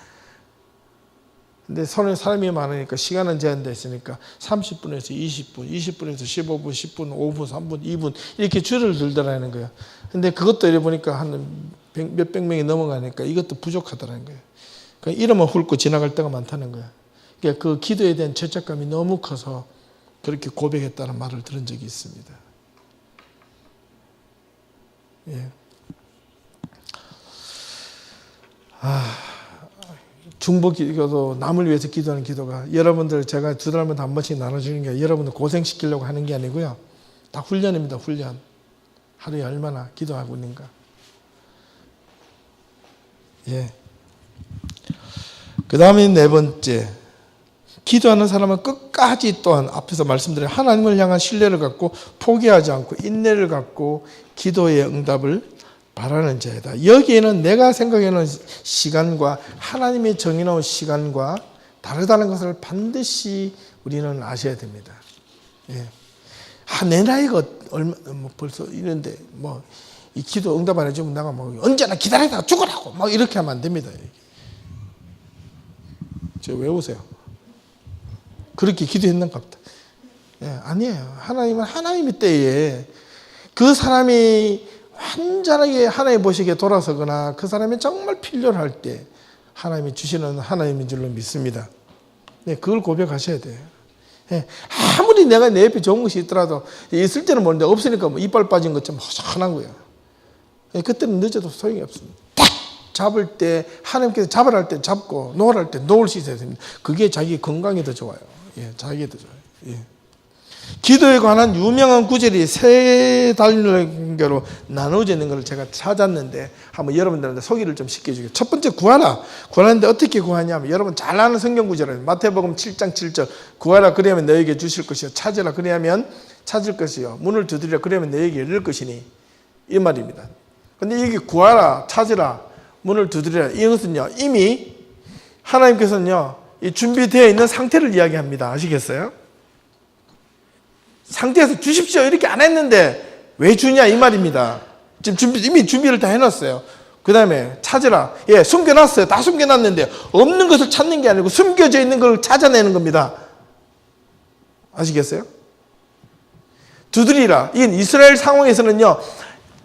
Speaker 1: 근데 사람이 많으니까 시간은 제한되어 있으니까 30분에서 20분, 20분에서 15분, 10분, 5분, 3분, 2분 이렇게 줄을 들더라는 거예요. 근데 그것도 이래 보니까 한 몇백 명이 넘어가니까 이것도 부족하더라는 거예요. 그러니까 이름을 훑고 지나갈 때가 많다는 거예요. 그러니까 그 기도에 대한 죄책감이 너무 커서 그렇게 고백했다는 말을 들은 적이 있습니다. 예. 중보 기도도 남을 위해서 기도하는 기도가 여러분들 제가 두 달마다 한 번씩 나눠주는 게 여러분들 고생시키려고 하는 게 아니고요. 다 훈련입니다. 훈련. 하루에 얼마나 기도하고 있는가. 예. 그 다음에 네 번째. 기도하는 사람은 끝까지 또한 앞에서 말씀드린 하나님을 향한 신뢰를 갖고 포기하지 않고 인내를 갖고 기도의 응답을 바라는 자이다. 여기에는 내가 생각하는 시간과 하나님이 정해놓은 시간과 다르다는 것을 반드시 우리는 아셔야 됩니다. 예. 내 나이가 벌써 이런데 이 기도 응답 안 해주면 내가 언제나 기다리다가 죽으라고 이렇게 하면 안 됩니다. 왜 우세요? 그렇게 기도했는가 보다. 예, 아니에요. 하나님은 하나님의 때에 그 사람이 완전하게 하나님 보시기에 돌아서거나 그 사람이 정말 필요로 할 때 하나님이 주시는 하나님인 줄로 믿습니다. 네, 그걸 고백하셔야 돼요. 예, 아무리 내가 내 옆에 좋은 것이 있더라도 있을 때는 모르는데 없으니까 이빨 빠진 것처럼 허전한 거예요. 예, 그때는 늦어도 소용이 없습니다. 딱 잡을 때 하나님께서 잡으라 할 때 잡고 놓으라 할 때 놓을 수 있어야 됩니다. 그게 자기 건강에 더 좋아요. 예, 자기에 더 좋아요. 예. 기도에 관한 유명한 구절이 세 단계로 나누어져 있는 걸 제가 찾았는데 한번 여러분들한테 소개를 좀 시켜주게요. 첫 번째 구하라. 구하는데 어떻게 구하냐면 여러분 잘 아는 성경 구절이에요. 마태복음 7장 7절 구하라 그리하면 너에게 주실 것이요 찾으라 그리하면 찾을 것이요 문을 두드리라 그리하면 너에게 열릴 것이니 이 말입니다. 근데 여기 구하라 찾으라 문을 두드리라 이것은요 이미 하나님께서는요 이 준비되어 있는 상태를 이야기합니다. 아시겠어요? 상태에서 주십시오 이렇게 안 했는데 왜 주냐 이 말입니다. 지금 이미 준비를 다 해놨어요. 그 다음에 찾으라. 예, 숨겨놨어요. 다 숨겨놨는데 없는 것을 찾는 게 아니고 숨겨져 있는 걸 찾아내는 겁니다. 아시겠어요? 두드리라. 이건 이스라엘 상황에서는요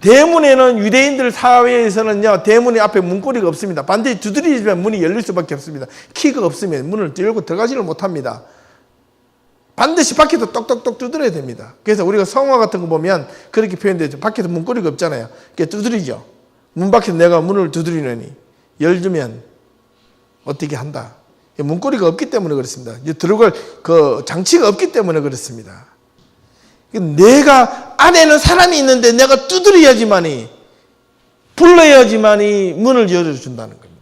Speaker 1: 대문에는 유대인들 사회에서는요 대문의 앞에 문고리가 없습니다. 반드시 두드리지만 문이 열릴 수밖에 없습니다. 키가 없으면 문을 열고 들어가지를 못합니다. 반드시 바퀴도 똑똑똑 두드려야 됩니다. 그래서 우리가 성화 같은 거 보면 그렇게 표현되죠. 바퀴도 문고리가 없잖아요. 그게 두드리죠. 문 밖에서 내가 문을 두드리느니 열주면 어떻게 한다. 문고리가 없기 때문에 그렇습니다. 들어갈 그 장치가 없기 때문에 그렇습니다. 내가 안에는 사람이 있는데 내가 두드려야지만이 불러야지만이 문을 열어준다는 겁니다.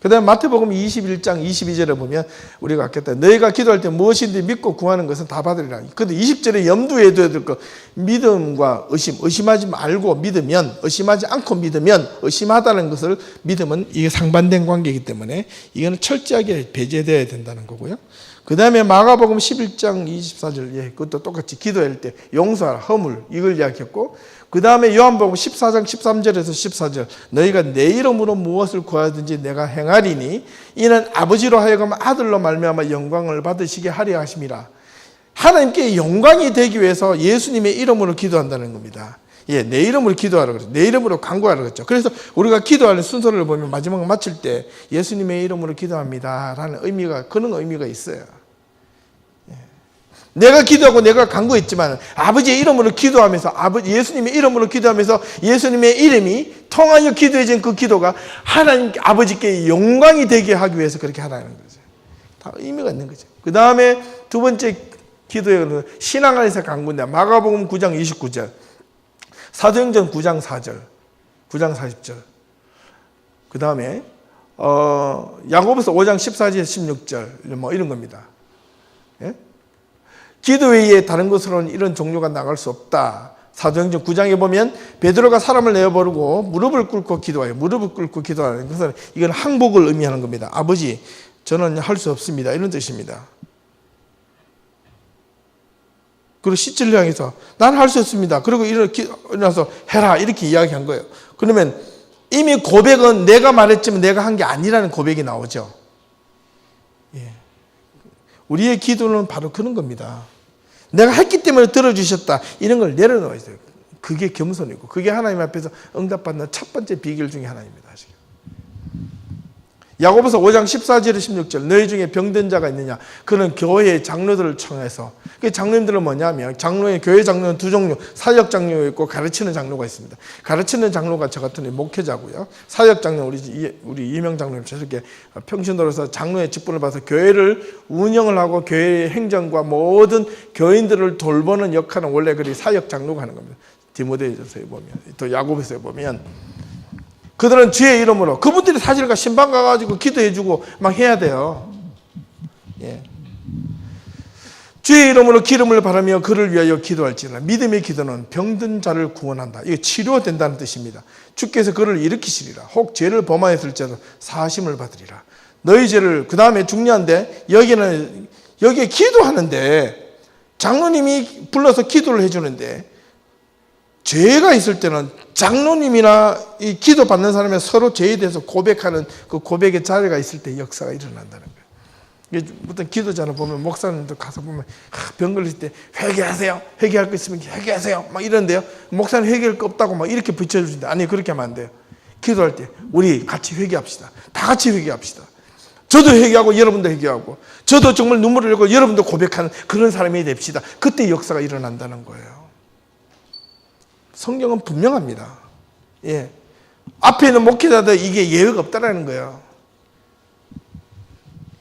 Speaker 1: 그 다음에 마태복음 21장 22절에 보면 우리가 아까 너희가 기도할 때 무엇인지 믿고 구하는 것은 다 받으리라. 그런데 20절에 염두에 둬야 될 것, 믿음과 의심, 의심하지 말고 믿으면, 의심하지 않고 믿으면, 의심하다는 것을 믿으면 이게 상반된 관계이기 때문에 이거는 철저하게 배제되어야 된다는 거고요. 그 다음에 마가복음 11장 24절, 예, 그것도 똑같이 기도할 때 용서하라, 허물, 이걸 이야기했고, 그 다음에 요한복음 14장 13절에서 14절, 너희가 내 이름으로 무엇을 구하든지 내가 행하리니 이는 아버지로 하여금 아들로 말미암아 영광을 받으시게 하려 하심이라. 하나님께 영광이 되기 위해서 예수님의 이름으로 기도한다는 겁니다. 예, 내 이름으로 기도하라 그랬죠. 내 이름으로 간구하라 그랬죠. 그래서 우리가 기도하는 순서를 보면 마지막 마칠 때 예수님의 이름으로 기도합니다 라는 의미가, 그런 의미가 있어요. 내가 기도하고 내가 간구했지만 아버지의 이름으로 기도하면서, 예수님의 이름으로 기도하면서 예수님의 이름이 통하여 기도해진 그 기도가 하나님 아버지께 영광이 되게 하기 위해서 그렇게 하라는 거죠. 다 의미가 있는 거죠. 그 다음에 두 번째 기도에 신앙 안에서 간구인데 마가복음 9장 29절, 사도행전 9장 4절, 9장 40절, 그 다음에 야고보서 5장 14절 16절 뭐 이런 겁니다. 예? 기도 외에 다른 것으로는 이런 종류가 나갈 수 없다. 사도행전 9장에 보면 베드로가 사람을 내어버리고 무릎을 꿇고 기도해요. 무릎을 꿇고 기도하는 것은 이건 항복을 의미하는 겁니다. 아버지, 저는 할 수 없습니다. 이런 뜻입니다. 그리고 시체를 향해서 나는 할 수 없습니다. 그리고 일어나서 해라 이렇게 이야기한 거예요. 그러면 이미 고백은 내가 말했지만 내가 한 게 아니라는 고백이 나오죠. 예. 우리의 기도는 바로 그런 겁니다. 내가 했기 때문에 들어주셨다. 이런 걸 내려놓아야 돼요. 그게 겸손이고 그게 하나님 앞에서 응답받는 첫 번째 비결 중에 하나입니다. 야고보서 5장 14절 16절, 너희 중에 병든 자가 있느냐? 그는 교회의 장로들을 청해서. 그 장로님들은 뭐냐면 교회 장로는 두 종류, 사역 장로가 있고 가르치는 장로가 있습니다. 가르치는 장로가 저 같은 목회자고요. 사역 장로, 우리 이명 장로님 저렇게 평신도로서 장로의 직분을 받아서 교회를 운영을 하고 교회의 행정과 모든 교인들을 돌보는 역할은 원래 그리 사역 장로가 하는 겁니다. 디모데후서에 보면, 또 야고보서에 보면. 그들은 주의 이름으로, 그분들이 사실과 신방 가가지고 기도해주고 막 해야 돼요. 예. 주의 이름으로 기름을 바르며 그를 위하여 기도할지라. 믿음의 기도는 병든 자를 구원한다. 이게 치료된다는 뜻입니다. 주께서 그를 일으키시리라. 혹 죄를 범하였을지라도 사하심을 받으리라. 너희 죄를, 그 다음에 중요한데 여기에 기도하는데 장로님이 불러서 기도를 해주는데 죄가 있을 때는 장로님이나 이 기도 받는 사람이 서로 죄에 대해서 고백하는 그 고백의 자리가 있을 때 역사가 일어난다는 거예요. 어떤 기도자를 보면 목사님도 가서 보면 병 걸릴 때 회개하세요. 회개할 거 있으면 회개하세요. 막 이런데요. 목사님 회개할 거 없다고 막 이렇게 붙여주는데 아니 그렇게 하면 안 돼요. 기도할 때 우리 같이 회개합시다. 다 같이 회개합시다. 저도 회개하고 여러분도 회개하고 저도 정말 눈물을 흘리고 여러분도 고백하는 그런 사람이 됩시다. 그때 역사가 일어난다는 거예요. 성경은 분명합니다. 예. 앞에 있는 목회자들 이게 예외가 없다라는 거예요.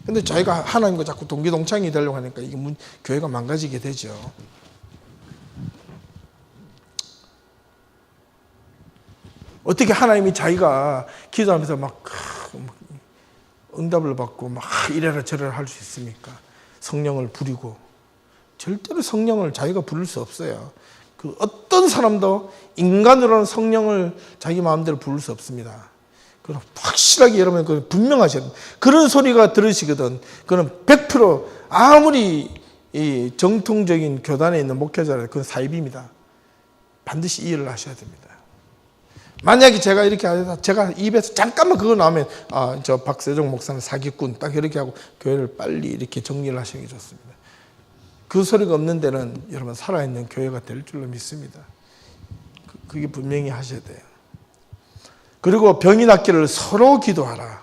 Speaker 1: 근데 저희가 하나님과 자꾸 동기동창이 되려고 하니까 이게 교회가 망가지게 되죠. 어떻게 하나님이 자기가 기도하면서 막 응답을 받고 막 이래라 저래라 할 수 있습니까? 성령을 부리고. 절대로 성령을 자기가 부를 수 없어요. 그 어떤 사람도 인간으로는 성령을 자기 마음대로 부를 수 없습니다. 그럼 확실하게 여러분 그 분명하셔야 돼요. 그런 소리가 들으시거든. 그건 100% 아무리 이 정통적인 교단에 있는 목회자라 그건 사입입니다. 반드시 이해를 하셔야 됩니다. 만약에 제가 이렇게 하다 제가 입에서 잠깐만 그거 나오면 저 박세종 목사는 사기꾼 딱 이렇게 하고 교회를 빨리 이렇게 정리를 하시는 게 좋습니다. 그 소리가 없는 데는 여러분 살아있는 교회가 될 줄로 믿습니다. 그게 분명히 하셔야 돼요. 그리고 병이 낫기를 서로 기도하라.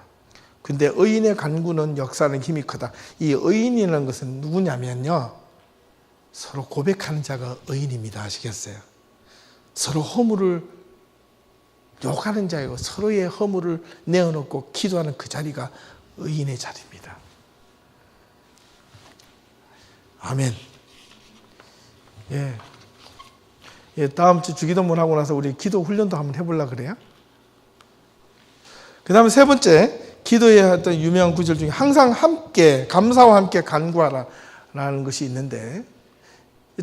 Speaker 1: 근데 의인의 간구는 역사하는 힘이 크다. 이 의인이라는 것은 누구냐면요, 서로 고백하는 자가 의인입니다. 아시겠어요? 서로 허물을 욕하는 자이고 서로의 허물을 내어놓고 기도하는 그 자리가 의인의 자리입니다. 아멘. 예, 다음 주 주기도문 하고 나서 우리 기도 훈련도 한번 해보려고 그래요. 그 다음에 세 번째, 기도의 어떤 유명한 구절 중에 항상 함께, 감사와 함께 간구하라 라는 것이 있는데,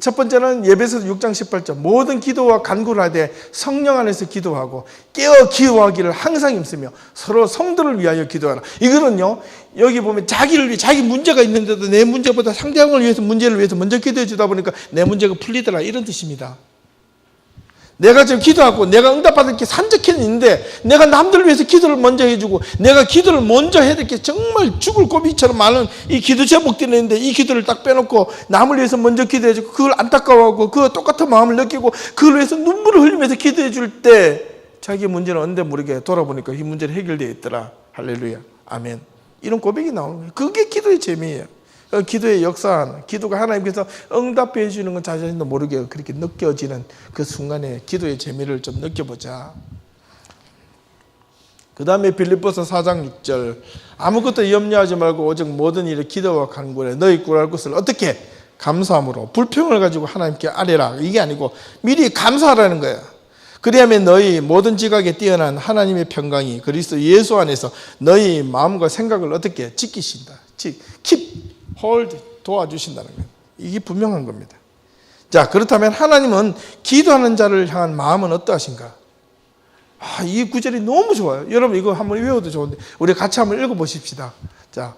Speaker 1: 첫 번째는 예배서 6장 18절, 모든 기도와 간구를 하되 성령 안에서 기도하고 깨어 기도하기를 항상 힘쓰며 서로 성도를 위하여 기도하라. 이거는요, 여기 보면 자기를 위해, 자기 문제가 있는데도 내 문제보다 상대방을 위해서, 문제를 위해서 먼저 기도해 주다 보니까 내 문제가 풀리더라, 이런 뜻입니다. 내가 지금 기도하고 내가 응답받을 게 산적해 있는데 내가 남들을 위해서 기도를 먼저 해주고 내가 기도를 먼저 해야 될 게 정말 죽을 고비처럼 많은 이 기도 제목들이 있는데 이 기도를 딱 빼놓고 남을 위해서 먼저 기도해주고 그걸 안타까워하고 그 똑같은 마음을 느끼고 그걸 위해서 눈물을 흘리면서 기도해 줄 때 자기 문제는 언제 모르게 돌아보니까 이 문제는 해결되어 있더라. 할렐루야. 아멘. 이런 고백이 나오는 거예요. 그게 기도의 재미예요. 기도의 역사는, 기도가 하나님께서 응답해 주는 건 자신도 모르게 그렇게 느껴지는 그 순간에 기도의 재미를 좀 느껴보자. 그 다음에 빌립보서 4장 6절, 아무것도 염려하지 말고 오직 모든 일에 기도와 간구에 너희 구할 것을 어떻게? 감사함으로 불평을 가지고 하나님께 아뢰라. 이게 아니고 미리 감사하라는 거야. 그리하면 너희 모든 지각에 뛰어난 하나님의 평강이 그리스도 예수 안에서 너희 마음과 생각을 어떻게? 지키신다. keep, hold, 도와주신다는 거예요. 이게 분명한 겁니다. 자, 그렇다면 하나님은 기도하는 자를 향한 마음은 어떠하신가? 이 구절이 너무 좋아요. 여러분 이거 한번 외워도 좋은데 우리 같이 한번 읽어보십시다. 자,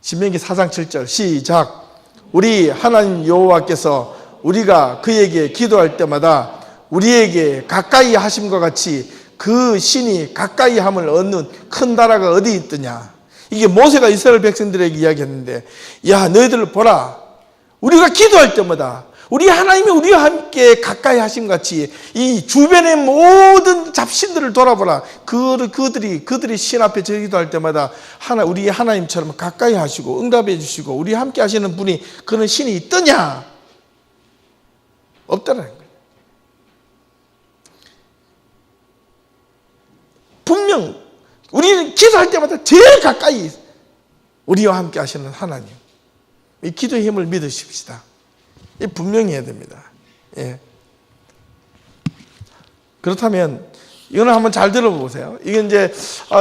Speaker 1: 신명기 4장 7절 시작. 우리 하나님 여호와께서 우리가 그에게 기도할 때마다 우리에게 가까이 하심과 같이 그 신이 가까이 함을 얻는 큰 나라가 어디 있더냐. 이게 모세가 이스라엘 백성들에게 이야기했는데, 야, 너희들 보라. 우리가 기도할 때마다 우리 하나님이 우리와 함께 가까이 하심 같이 이 주변의 모든 잡신들을 돌아보라. 그들이 신 앞에 기도할 때마다 우리 하나님처럼 가까이 하시고 응답해 주시고 우리 함께 하시는 분이, 그런 신이 있더냐? 없다는 거예요. 분명 우리는 기도할 때마다 제일 가까이 우리와 함께 하시는 하나님, 이 기도의 힘을 믿으십시다. 이 분명히 해야 됩니다. 예. 그렇다면 이거는 한번 잘 들어보세요. 이게 이제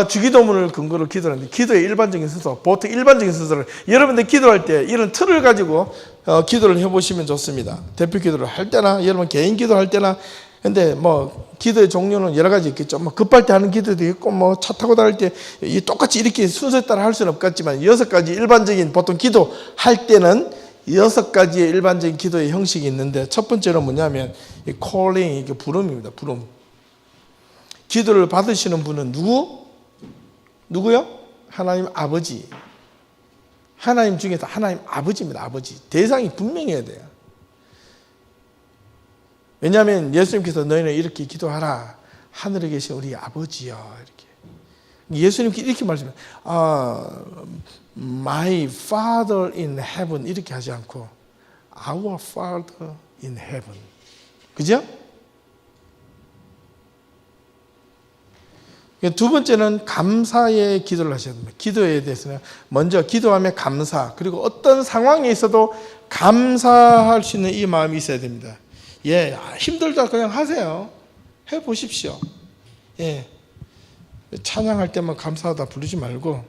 Speaker 1: 주기도문을 근거로 기도하는데, 기도의 일반적인 순서, 보통 일반적인 순서를 여러분들 기도할 때 이런 틀을 가지고 기도를 해보시면 좋습니다. 대표 기도를 할 때나 여러분 개인 기도할 때나. 근데 뭐 기도의 종류는 여러 가지 있겠죠. 뭐 급할 때 하는 기도도 있고 뭐 차 타고 다닐 때 똑같이 이렇게 순서에 따라 할 수는 없겠지만 6가지 일반적인 보통 기도 할 때는 6가지의 일반적인 기도의 형식이 있는데, 첫 번째는 뭐냐면 이 calling, 이게 부름입니다. 부름. 기도를 받으시는 분은 누구요? 하나님 아버지. 하나님 중에서 하나님 아버지입니다. 아버지. 대상이 분명해야 돼요. 왜냐하면 예수님께서 너희는 이렇게 기도하라. 하늘에 계신 우리 아버지여. 이렇게. 예수님께 이렇게 말씀해요. My Father in heaven. 이렇게 하지 않고 Our Father in heaven. 그죠? 두 번째는 감사의 기도를 하셔야 됩니다. 기도에 대해서는 먼저 기도하며 감사, 그리고 어떤 상황에 있어도 감사할 수 있는 이 마음이 있어야 됩니다. 예, 힘들다 그냥 하세요. 해보십시오. 예, 찬양할 때만 감사하다 부르지 말고.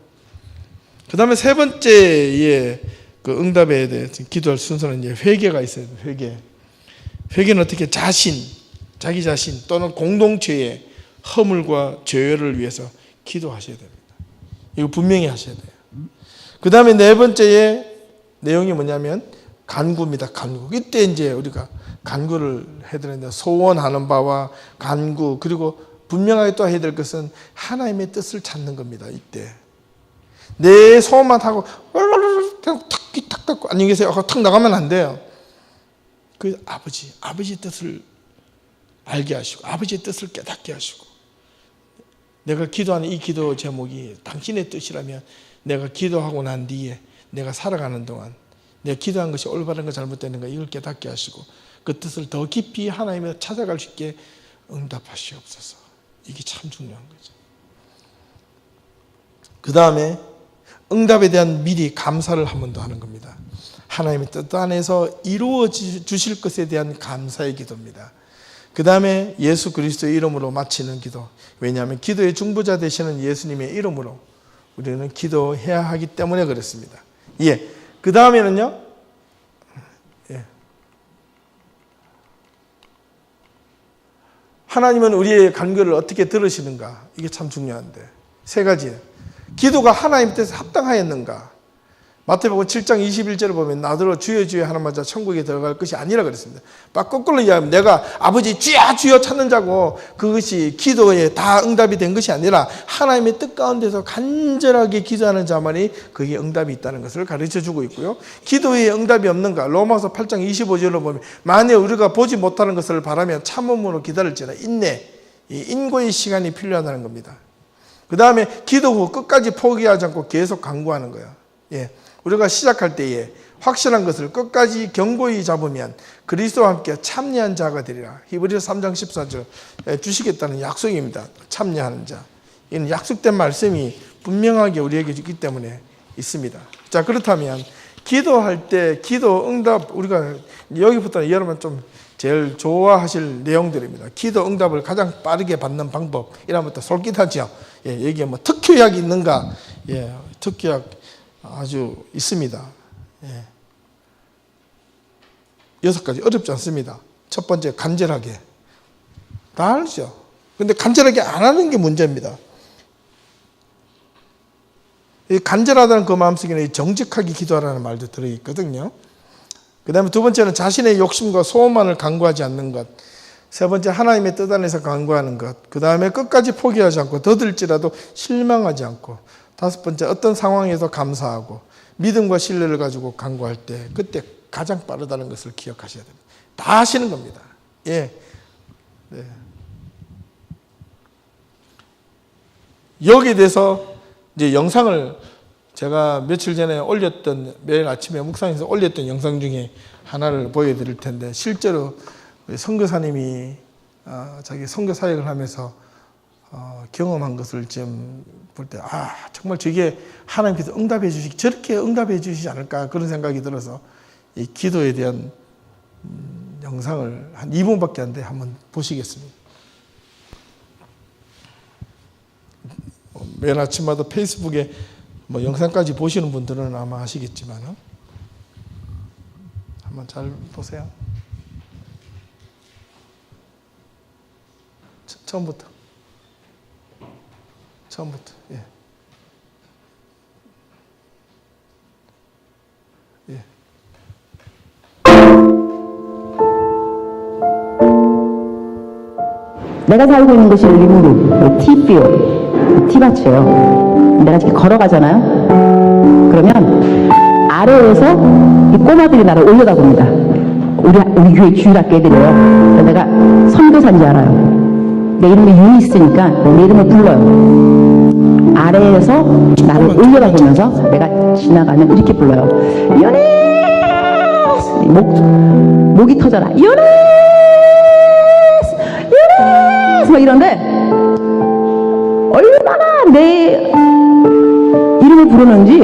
Speaker 1: 그 다음에 세 번째의 그 응답에 대해서 기도할 순서는 이제 회개가 있어야 돼요. 회개. 회개는 어떻게 자기 자신 또는 공동체의 허물과 죄를 위해서 기도하셔야 됩니다. 이거 분명히 하셔야 돼요. 그 다음에 네 번째의 내용이 뭐냐면 간구입니다. 간구. 이때 이제 우리가 간구를 해야 되는데, 소원하는 바와 간구, 그리고 분명하게 또 해야 될 것은 하나님의 뜻을 찾는 겁니다. 이때 내 소원만 하고 탁 닫고 안녕히 계세요 하고 탁 나가면 안 돼요. 그 아버지 뜻을 알게 하시고 아버지의 뜻을 깨닫게 하시고 내가 기도하는 이 기도 제목이 당신의 뜻이라면 내가 기도하고 난 뒤에 내가 살아가는 동안 내가 기도한 것이 올바른가 잘못되는가 이걸 깨닫게 하시고 그 뜻을 더 깊이 하나님을 찾아갈 수 있게 응답하시옵소서. 이게 참 중요한 거죠. 그 다음에 응답에 대한 미리 감사를 한 번 더 하는 겁니다. 하나님의 뜻 안에서 이루어 주실 것에 대한 감사의 기도입니다. 그 다음에 예수 그리스도의 이름으로 마치는 기도. 왜냐하면 기도의 중보자 되시는 예수님의 이름으로 우리는 기도해야 하기 때문에 그렇습니다. 예. 그 다음에는요, 예. 하나님은 우리의 간구를 어떻게 들으시는가? 이게 참 중요한데. 세 가지. 기도가 하나님 뜻에 합당하였는가? 마태복음 7장 21절을 보면 나더러 주여 주여 하는 마자 천국에 들어갈 것이 아니라 그랬습니다. 거꾸로 이야기하면 내가 아버지 주여 주여 찾는 자고 그것이 기도에 다 응답이 된 것이 아니라 하나님의 뜻 가운데서 간절하게 기도하는 자만이 그게 응답이 있다는 것을 가르쳐주고 있고요. 기도에 응답이 없는가? 로마서 8장 25절로 보면 만일 우리가 보지 못하는 것을 바라면 참음으로 기다릴지라 인내, 인고의 시간이 필요하다는 겁니다. 그 다음에 기도 후 끝까지 포기하지 않고 계속 간구하는 거예요. 예. 우리가 시작할 때에 확실한 것을 끝까지 견고히 잡으면 그리스도와 함께 참여한 자가 되리라. 히브리서 3장 14절 주시겠다는 약속입니다. 참여하는 자. 이는 약속된 말씀이 분명하게 우리에게 있기 때문에 있습니다. 자, 그렇다면 기도할 때 기도 응답 우리가 여기부터는 여러분 좀 제일 좋아하실 내용들입니다. 기도 응답을 가장 빠르게 받는 방법 이라부터 솔깃하죠. 예, 여기에 뭐 특효약이 있는가? 예, 특효약 아주 있습니다. 예. 6가지 어렵지 않습니다. 첫 번째 간절하게 다 알죠. 근데 간절하게 안 하는 게 문제입니다. 이 간절하다는 그 마음속에는 정직하게 기도하라는 말도 들어있거든요. 그 다음에 두 번째는 자신의 욕심과 소원만을 간구하지 않는 것. 세 번째 하나님의 뜻 안에서 간구하는 것. 그 다음에 끝까지 포기하지 않고 더들지라도 실망하지 않고. 다섯 번째 어떤 상황에서 감사하고 믿음과 신뢰를 가지고 간구할 때 그때 가장 빠르다는 것을 기억하셔야 됩니다. 다 하시는 겁니다. 예. 네. 여기에 대해서 이제 영상을 제가 며칠 전에 올렸던 매일 아침에 묵상에서 올렸던 영상 중에 하나를 보여드릴 텐데 실제로 선교사님이 자기 선교 사역을 하면서 경험한 것을 지금 볼 때 정말 저게 하나님께서 응답해 주시기 저렇게 응답해 주시지 않을까 그런 생각이 들어서 이 기도에 대한 영상을 한 2분밖에 안 돼 한번 보시겠습니다. 매일 아침마다 페이스북에 뭐 영상까지 보시는 분들은 아마 아시겠지만 한번 잘 보세요. 처음부터. 예. 예.
Speaker 2: 내가 살고 있는 곳이 리무르, 티뷰, 티밭이에요. 내가 이렇게 걸어가잖아요. 그러면 아래에서 이 꼬마들이 나를 올려다봅니다. 우리 교회 주일학교 애들이에요. 내가 선교사인 줄 알아요. 내 이름이 유니스니까 내 이름을 불러요. 아래에서 나를 올려다보면서 내가 지나가면 이렇게 불러요. 유니스! 목이 터져라. 유니스! 유니스! 막 이런데 얼마나 내 이름을 부르는지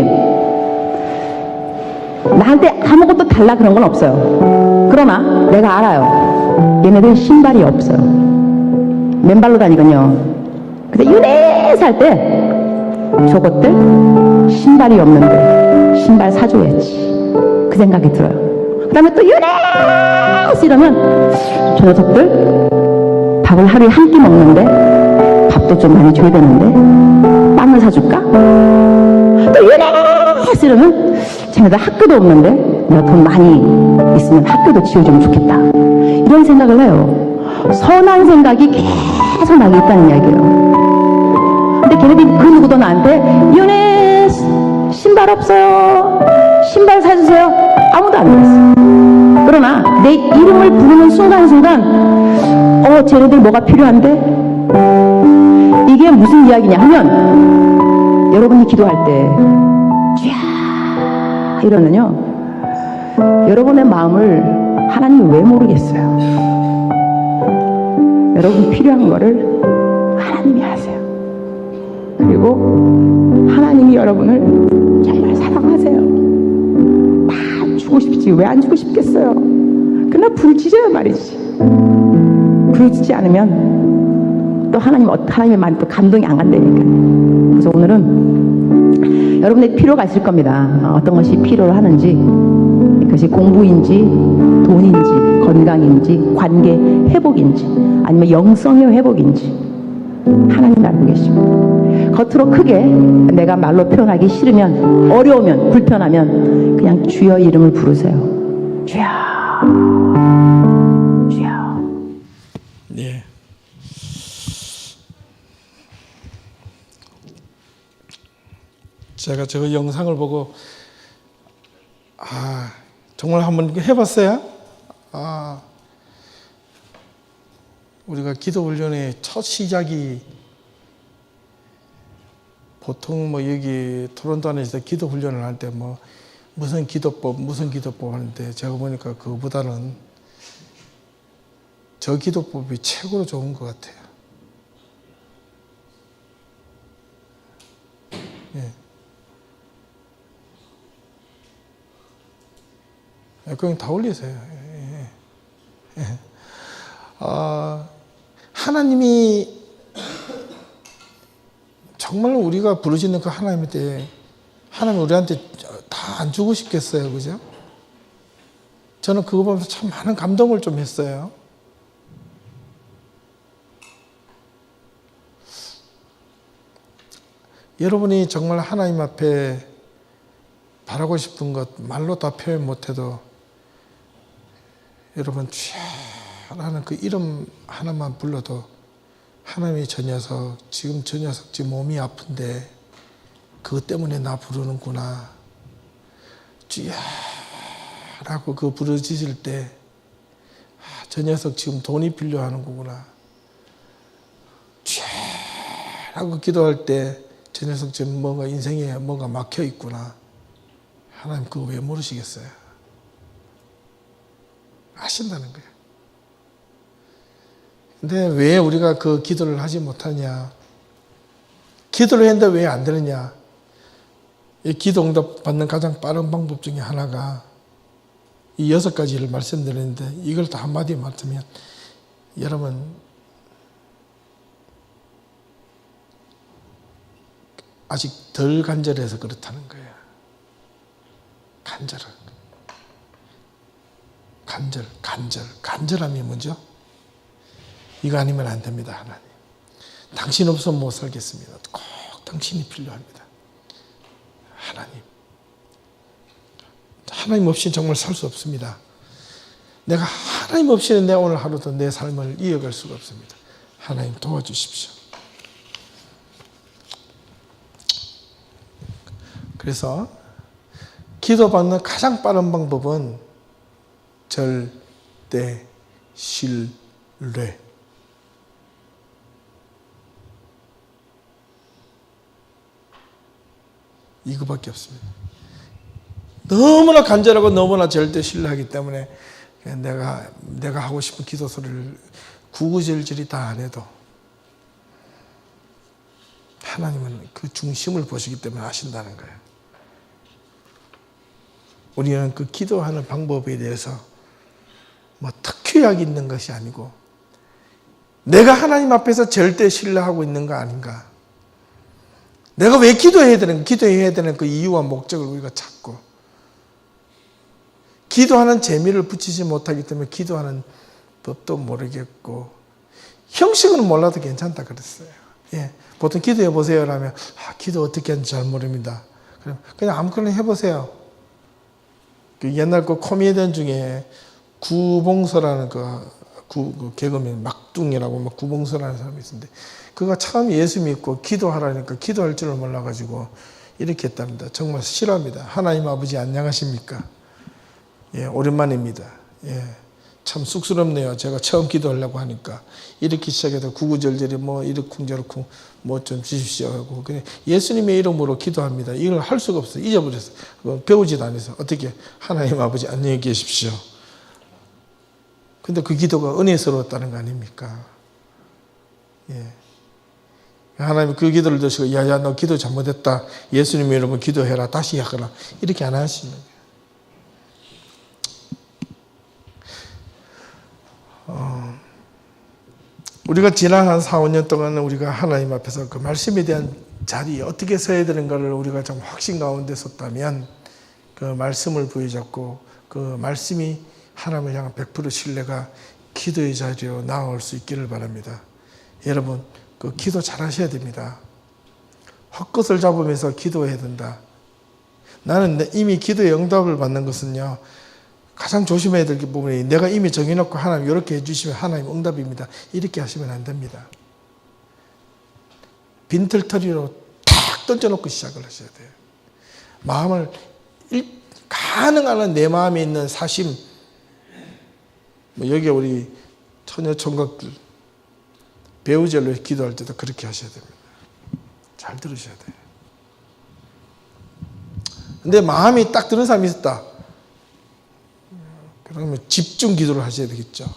Speaker 2: 나한테 아무것도 달라 그런 건 없어요. 그러나 내가 알아요. 얘네들 신발이 없어요. 맨발로 다니거든요. 근데 유네스 할 때 저것들 신발이 없는데 신발 사줘야지 그 생각이 들어요. 그 다음에 또 유네스 이러면 저 녀석들 밥을 하루에 한 끼 먹는데 밥도 좀 많이 줘야 되는데 빵을 사줄까? 또 유네스 이러면 쟤네들 학교도 없는데 내가 돈 많이 있으면 학교도 지어주면 좋겠다 이런 생각을 해요. 선한 생각이 계속 나게 있다는 이야기예요. 근데 걔네들이 그 누구도 나한테 유네스 신발 없어요 신발 사주세요 아무도 안 그랬어. 그러나 내 이름을 부르는 순간순간 쟤네들 뭐가 필요한데? 이게 무슨 이야기냐 하면 여러분이 기도할 때 쥐야 이러면요 여러분의 마음을 하나님이 왜 모르겠어요. 여러분 필요한 거를 하나님이 하세요. 그리고 하나님이 여러분을 정말 사랑하세요. 다 주고 싶지 왜 안 주고 싶겠어요. 그러나 부르짖어요 말이지. 부르짖지 않으면 또 하나님의 마음이 또 감동이 안 간다니까. 그래서 오늘은 여러분의 필요가 있을 겁니다. 어떤 것이 필요로 하는지, 그것이 공부인지 돈인지 건강인지 관계 회복인지 아니면 영성의 회복인지 하나님 알고 계십니다. 겉으로 크게 내가 말로 표현하기 싫으면 어려우면 불편하면 그냥 주여 이름을 부르세요. 주여 주여.
Speaker 1: 예. 제가 저 영상을 보고 정말 한번 해봤어요. 우리가 기도 훈련의 첫 시작이 보통 뭐 여기 토론토 안에서 기도 훈련을 할 때 뭐 무슨 기도법 하는데 제가 보니까 그거보다는 저 기도법이 최고로 좋은 것 같아요. 예. 그냥 다 올리세요. 예. 하나님이 정말 우리가 부르짖는 그 하나님한테 하나님 우리한테 다 안 주고 싶겠어요, 그죠? 저는 그거 보면서 참 많은 감동을 좀 했어요. 여러분이 정말 하나님 앞에 바라고 싶은 것 말로 다 표현 못해도 여러분 주야라는 그 이름 하나만 불러도 하나님이 저 녀석 지금 몸이 아픈데 그것 때문에 나 부르는구나 주야라고 그 부르짖을 때 저 녀석 지금 돈이 필요하는 거구나 주야라고 기도할 때 저 녀석 지금 뭔가 인생에 뭔가 막혀 있구나. 하나님 그거 왜 모르시겠어요? 아신다는 거예요. 근데 왜 우리가 그 기도를 하지 못하냐? 기도를 했는데 왜 안 되느냐? 이 기도 응답 받는 가장 빠른 방법 중에 하나가 이 6가지를 말씀드렸는데 이걸 다 한마디에 말하면 여러분 아직 덜 간절해서 그렇다는 거예요. 간절함이 뭐죠? 이거 아니면 안 됩니다. 하나님 당신 없으면 못 살겠습니다. 꼭 당신이 필요합니다. 하나님 없이는 정말 살 수 없습니다. 내가 하나님 없이는 내 오늘 하루도 내 삶을 이어갈 수가 없습니다. 하나님 도와주십시오. 그래서 기도받는 가장 빠른 방법은 절대 신뢰. 이거밖에 없습니다. 너무나 간절하고 너무나 절대 신뢰하기 때문에 내가 하고 싶은 기도 소리를 구구절절히 다 안 해도 하나님은 그 중심을 보시기 때문에 아신다는 거예요. 우리는 그 기도하는 방법에 대해서 뭐 특효약이 있는 것이 아니고 내가 하나님 앞에서 절대 신뢰하고 있는 거 아닌가. 내가 왜 기도해야 되는 그 이유와 목적을 우리가 찾고 기도하는 재미를 붙이지 못하기 때문에 기도하는 법도 모르겠고 형식은 몰라도 괜찮다 그랬어요. 예, 보통 기도해 보세요 라면 기도 어떻게 하는지 잘 모릅니다. 그냥 아무거나 해보세요. 그 옛날 그 코미디언 중에 구봉서라는 그 개그맨 막둥이라고 막 구봉서라는 사람이 있었는데 그가 처음 예수 믿고 기도하라니까 기도할 줄을 몰라가지고 이렇게 했답니다. 정말 싫어합니다. 하나님 아버지 안녕하십니까? 예, 오랜만입니다. 예, 참 쑥스럽네요. 제가 처음 기도하려고 하니까 이렇게 시작해서 구구절절히 뭐 이렇쿵 저렇쿵 뭐 좀 주십시오 하고 그냥 예수님의 이름으로 기도합니다. 이걸 할 수가 없어요. 잊어버렸어요. 배우지도 않아서 어떻게 하나님 아버지 안녕히 계십시오. 근데 그 기도가 은혜스러웠다는 거 아닙니까? 예. 하나님 그 기도를 드시고 야야 너 기도 잘못했다. 예수님의 이름으로 기도해라. 다시 하거라. 이렇게 안 하시는 거예요. 우리가 지난 한 4, 5년 동안 우리가 하나님 앞에서 그 말씀에 대한 자리에 어떻게 서야 되는가를 우리가 좀 확신 가운데 섰다면 그 말씀을 부여잡고 그 말씀이 하나님을 향한 100% 신뢰가 기도의 자리로 나아올 수 있기를 바랍니다. 여러분 그 기도 잘 하셔야 됩니다. 헛것을 잡으면서 기도해야 된다. 나는 이미 기도의 응답을 받는 것은요. 가장 조심해야 될 부분이 내가 이미 정해놓고 하나님 이렇게 해주시면 하나님 응답입니다. 이렇게 하시면 안 됩니다. 빈털터리로 탁 던져놓고 시작을 하셔야 돼요. 마음을 가능한 한 내 마음에 있는 사심 뭐 여기 우리 처녀 총각들 배우절로 기도할 때도 그렇게 하셔야 됩니다. 잘 들으셔야 돼요. 근데 마음이 딱 드는 사람이 있었다. 그러면 집중 기도를 하셔야 되겠죠.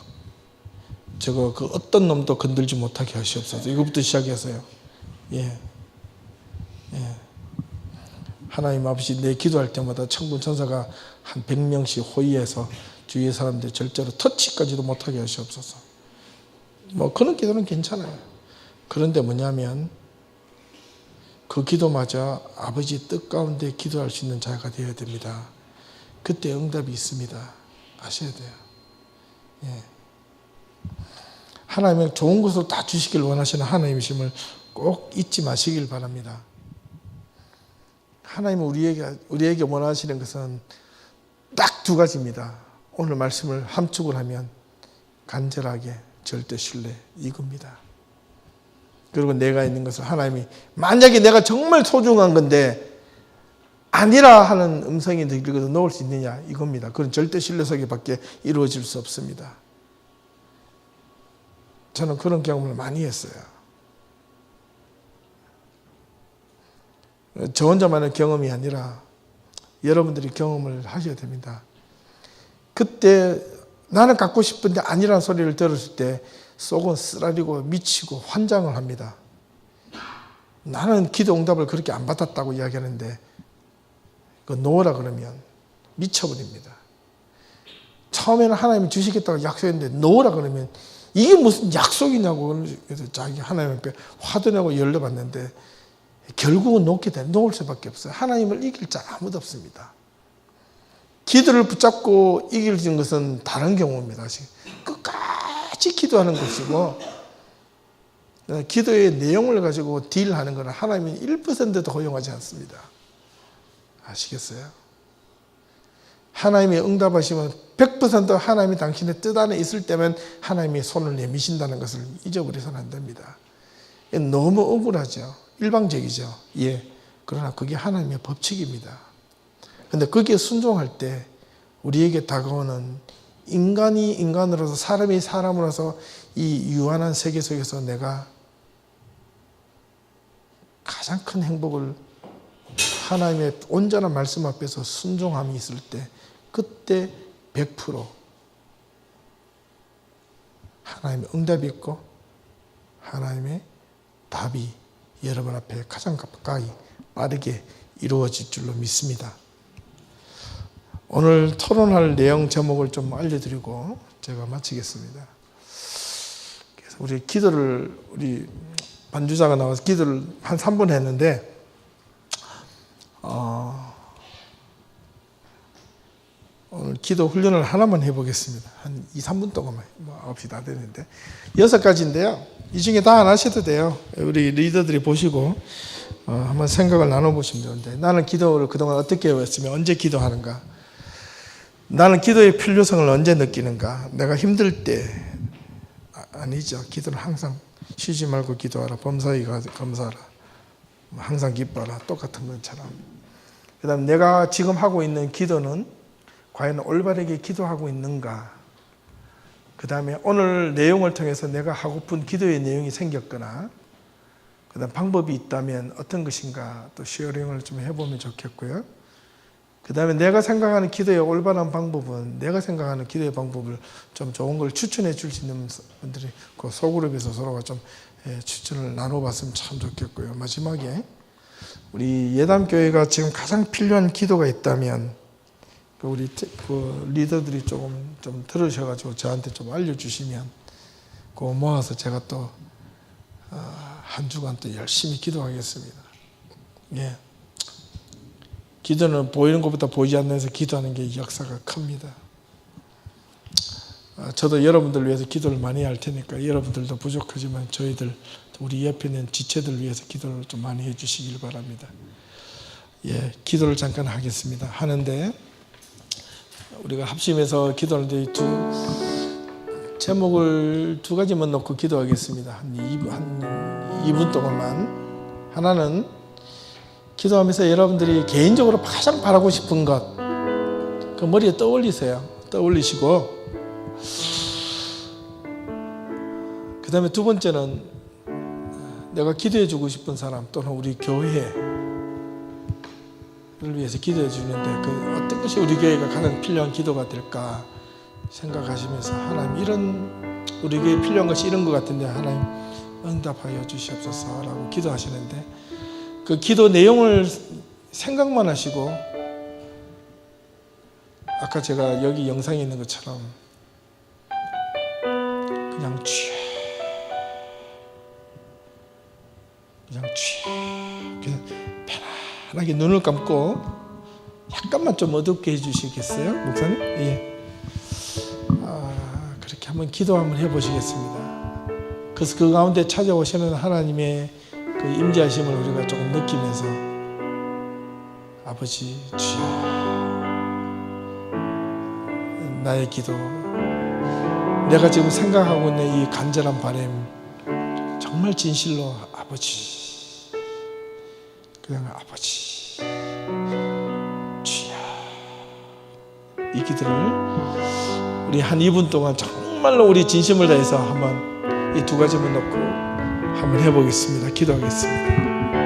Speaker 1: 저거 그 어떤 놈도 건들지 못하게 하시옵소서. 이거부터 시작해서요. 예. 하나님 아버지 내 기도할 때마다 천군 천사가 한 100명씩 호위해서 주위의 사람들 절대로 터치까지도 못하게 하시옵소서. 뭐 그런 기도는 괜찮아요. 그런데 뭐냐면 그 기도마저 아버지 뜻 가운데 기도할 수 있는 자가 되어야 됩니다. 그때 응답이 있습니다. 아셔야 돼요. 예. 하나님은 좋은 것을 다 주시길 원하시는 하나님이심을 꼭 잊지 마시길 바랍니다. 하나님은 우리에게 원하시는 것은 딱 두 가지입니다. 오늘 말씀을 함축을 하면 간절하게 절대 신뢰 이겁니다. 그리고 내가 있는 것을 하나님이 만약에 내가 정말 소중한 건데 아니라 하는 음성이 들리거든 놓을 수 있느냐 이겁니다. 그건 절대 신뢰서기밖에 이루어질 수 없습니다. 저는 그런 경험을 많이 했어요. 저 혼자만의 경험이 아니라 여러분들이 경험을 하셔야 됩니다. 그때 나는 갖고 싶은데 아니라는 소리를 들었을 때 속은 쓰라리고 미치고 환장을 합니다. 나는 기도 응답을 그렇게 안 받았다고 이야기하는데 그 놓으라 그러면 미쳐버립니다. 처음에는 하나님이 주시겠다고 약속했는데 놓으라 그러면 이게 무슨 약속이냐고 그래서 자기 하나님 앞에 화도 내고 열도 받는데 결국은 놓게 돼. 놓을 수밖에 없어요. 하나님을 이길 자 아무도 없습니다. 기도를 붙잡고 이기는 것은 다른 경우입니다. 끝까지 기도하는 것이고 기도의 내용을 가지고 딜하는 것은 하나님이 1%도 허용하지 않습니다. 아시겠어요? 하나님이 응답하시면 100% 하나님이 당신의 뜻 안에 있을 때면 하나님이 손을 내미신다는 것을 잊어버려서는 안 됩니다. 너무 억울하죠. 일방적이죠. 예. 그러나 그게 하나님의 법칙입니다. 그런데 거기에 순종할 때 우리에게 다가오는 인간이 인간으로서 사람이 사람으로서 이 유한한 세계 속에서 내가 가장 큰 행복을 하나님의 온전한 말씀 앞에서 순종함이 있을 때 그때 100% 하나님의 응답이 있고 하나님의 답이 여러분 앞에 가장 가까이 빠르게 이루어질 줄로 믿습니다. 오늘 토론할 내용 제목을 좀 알려드리고 제가 마치겠습니다. 그래서 우리 반주자가 나와서 기도를 한 3분 했는데 오늘 기도 훈련을 하나만 해보겠습니다. 한 2, 3분 동안만, 9시 다 됐는데 6가지인데요. 이 중에 다 안 하셔도 돼요. 우리 리더들이 보시고 한번 생각을 나눠보시면 좋은데 나는 기도를 그동안 어떻게 해왔으면 언제 기도하는가? 나는 기도의 필요성을 언제 느끼는가? 내가 힘들 때 아니죠. 기도는 항상 쉬지 말고 기도하라. 범사에 감사하라. 항상 기뻐하라. 똑같은 것처럼. 그 다음 내가 지금 하고 있는 기도는 과연 올바르게 기도하고 있는가? 그 다음에 오늘 내용을 통해서 내가 하고픈 기도의 내용이 생겼거나 그 다음 방법이 있다면 어떤 것인가 또 쉐어링을 좀 해보면 좋겠고요. 그 다음에 내가 생각하는 기도의 올바른 방법은 내가 생각하는 기도의 방법을 좀 좋은 걸 추천해 줄 수 있는 분들이 그 소그룹에서 서로가 좀 추천을 나눠봤으면 참 좋겠고요. 마지막에 우리 예담교회가 지금 가장 필요한 기도가 있다면 우리 그 리더들이 조금 좀 들으셔가지고 저한테 좀 알려주시면 그거 모아서 제가 또 한 주간 또 열심히 기도하겠습니다. 예. 기도는 보이는 것보다 보이지 않는 데서 기도하는 게 역사가 큽니다. 저도 여러분들 위해서 기도를 많이 할 테니까 여러분들도 부족하지만 저희들 우리 옆에 있는 지체들 위해서 기도를 좀 많이 해주시길 바랍니다. 예, 기도를 잠깐 하겠습니다. 하는데 우리가 합심해서 기도하는데 제목을 두 가지만 놓고 기도하겠습니다. 한 2분 동안만. 하나는 기도하면서 여러분들이 개인적으로 가장 바라고 싶은 것, 그 머리에 떠올리세요. 떠올리시고, 그 다음에 두 번째는 내가 기도해 주고 싶은 사람 또는 우리 교회를 위해서 기도해 주는데 그 어떤 것이 우리 교회가 가장 필요한 기도가 될까 생각하시면서 하나님 이런 우리 교회에 필요한 것이 이런 것 같은데 하나님 응답하여 주시옵소서라고 기도하시는데 그 기도 내용을 생각만 하시고 아까 제가 여기 영상에 있는 것처럼 그냥 그냥 편안하게 눈을 감고 약간만 좀 어둡게 해주시겠어요? 목사님? 예. 그렇게 한번 기도 한번 해보시겠습니다. 그래서 그 가운데 찾아오시는 하나님의 그 임재하심을 우리가 조금 느끼면서 아버지 주여 나의 기도 내가 지금 생각하고 있는 이 간절한 바람 정말 진실로 아버지 그냥 아버지 주여 이 기도를 우리 한 2분 동안 정말로 우리 진심을 다해서 한번 이 두 가지만 놓고 한번 해보겠습니다. 기도하겠습니다.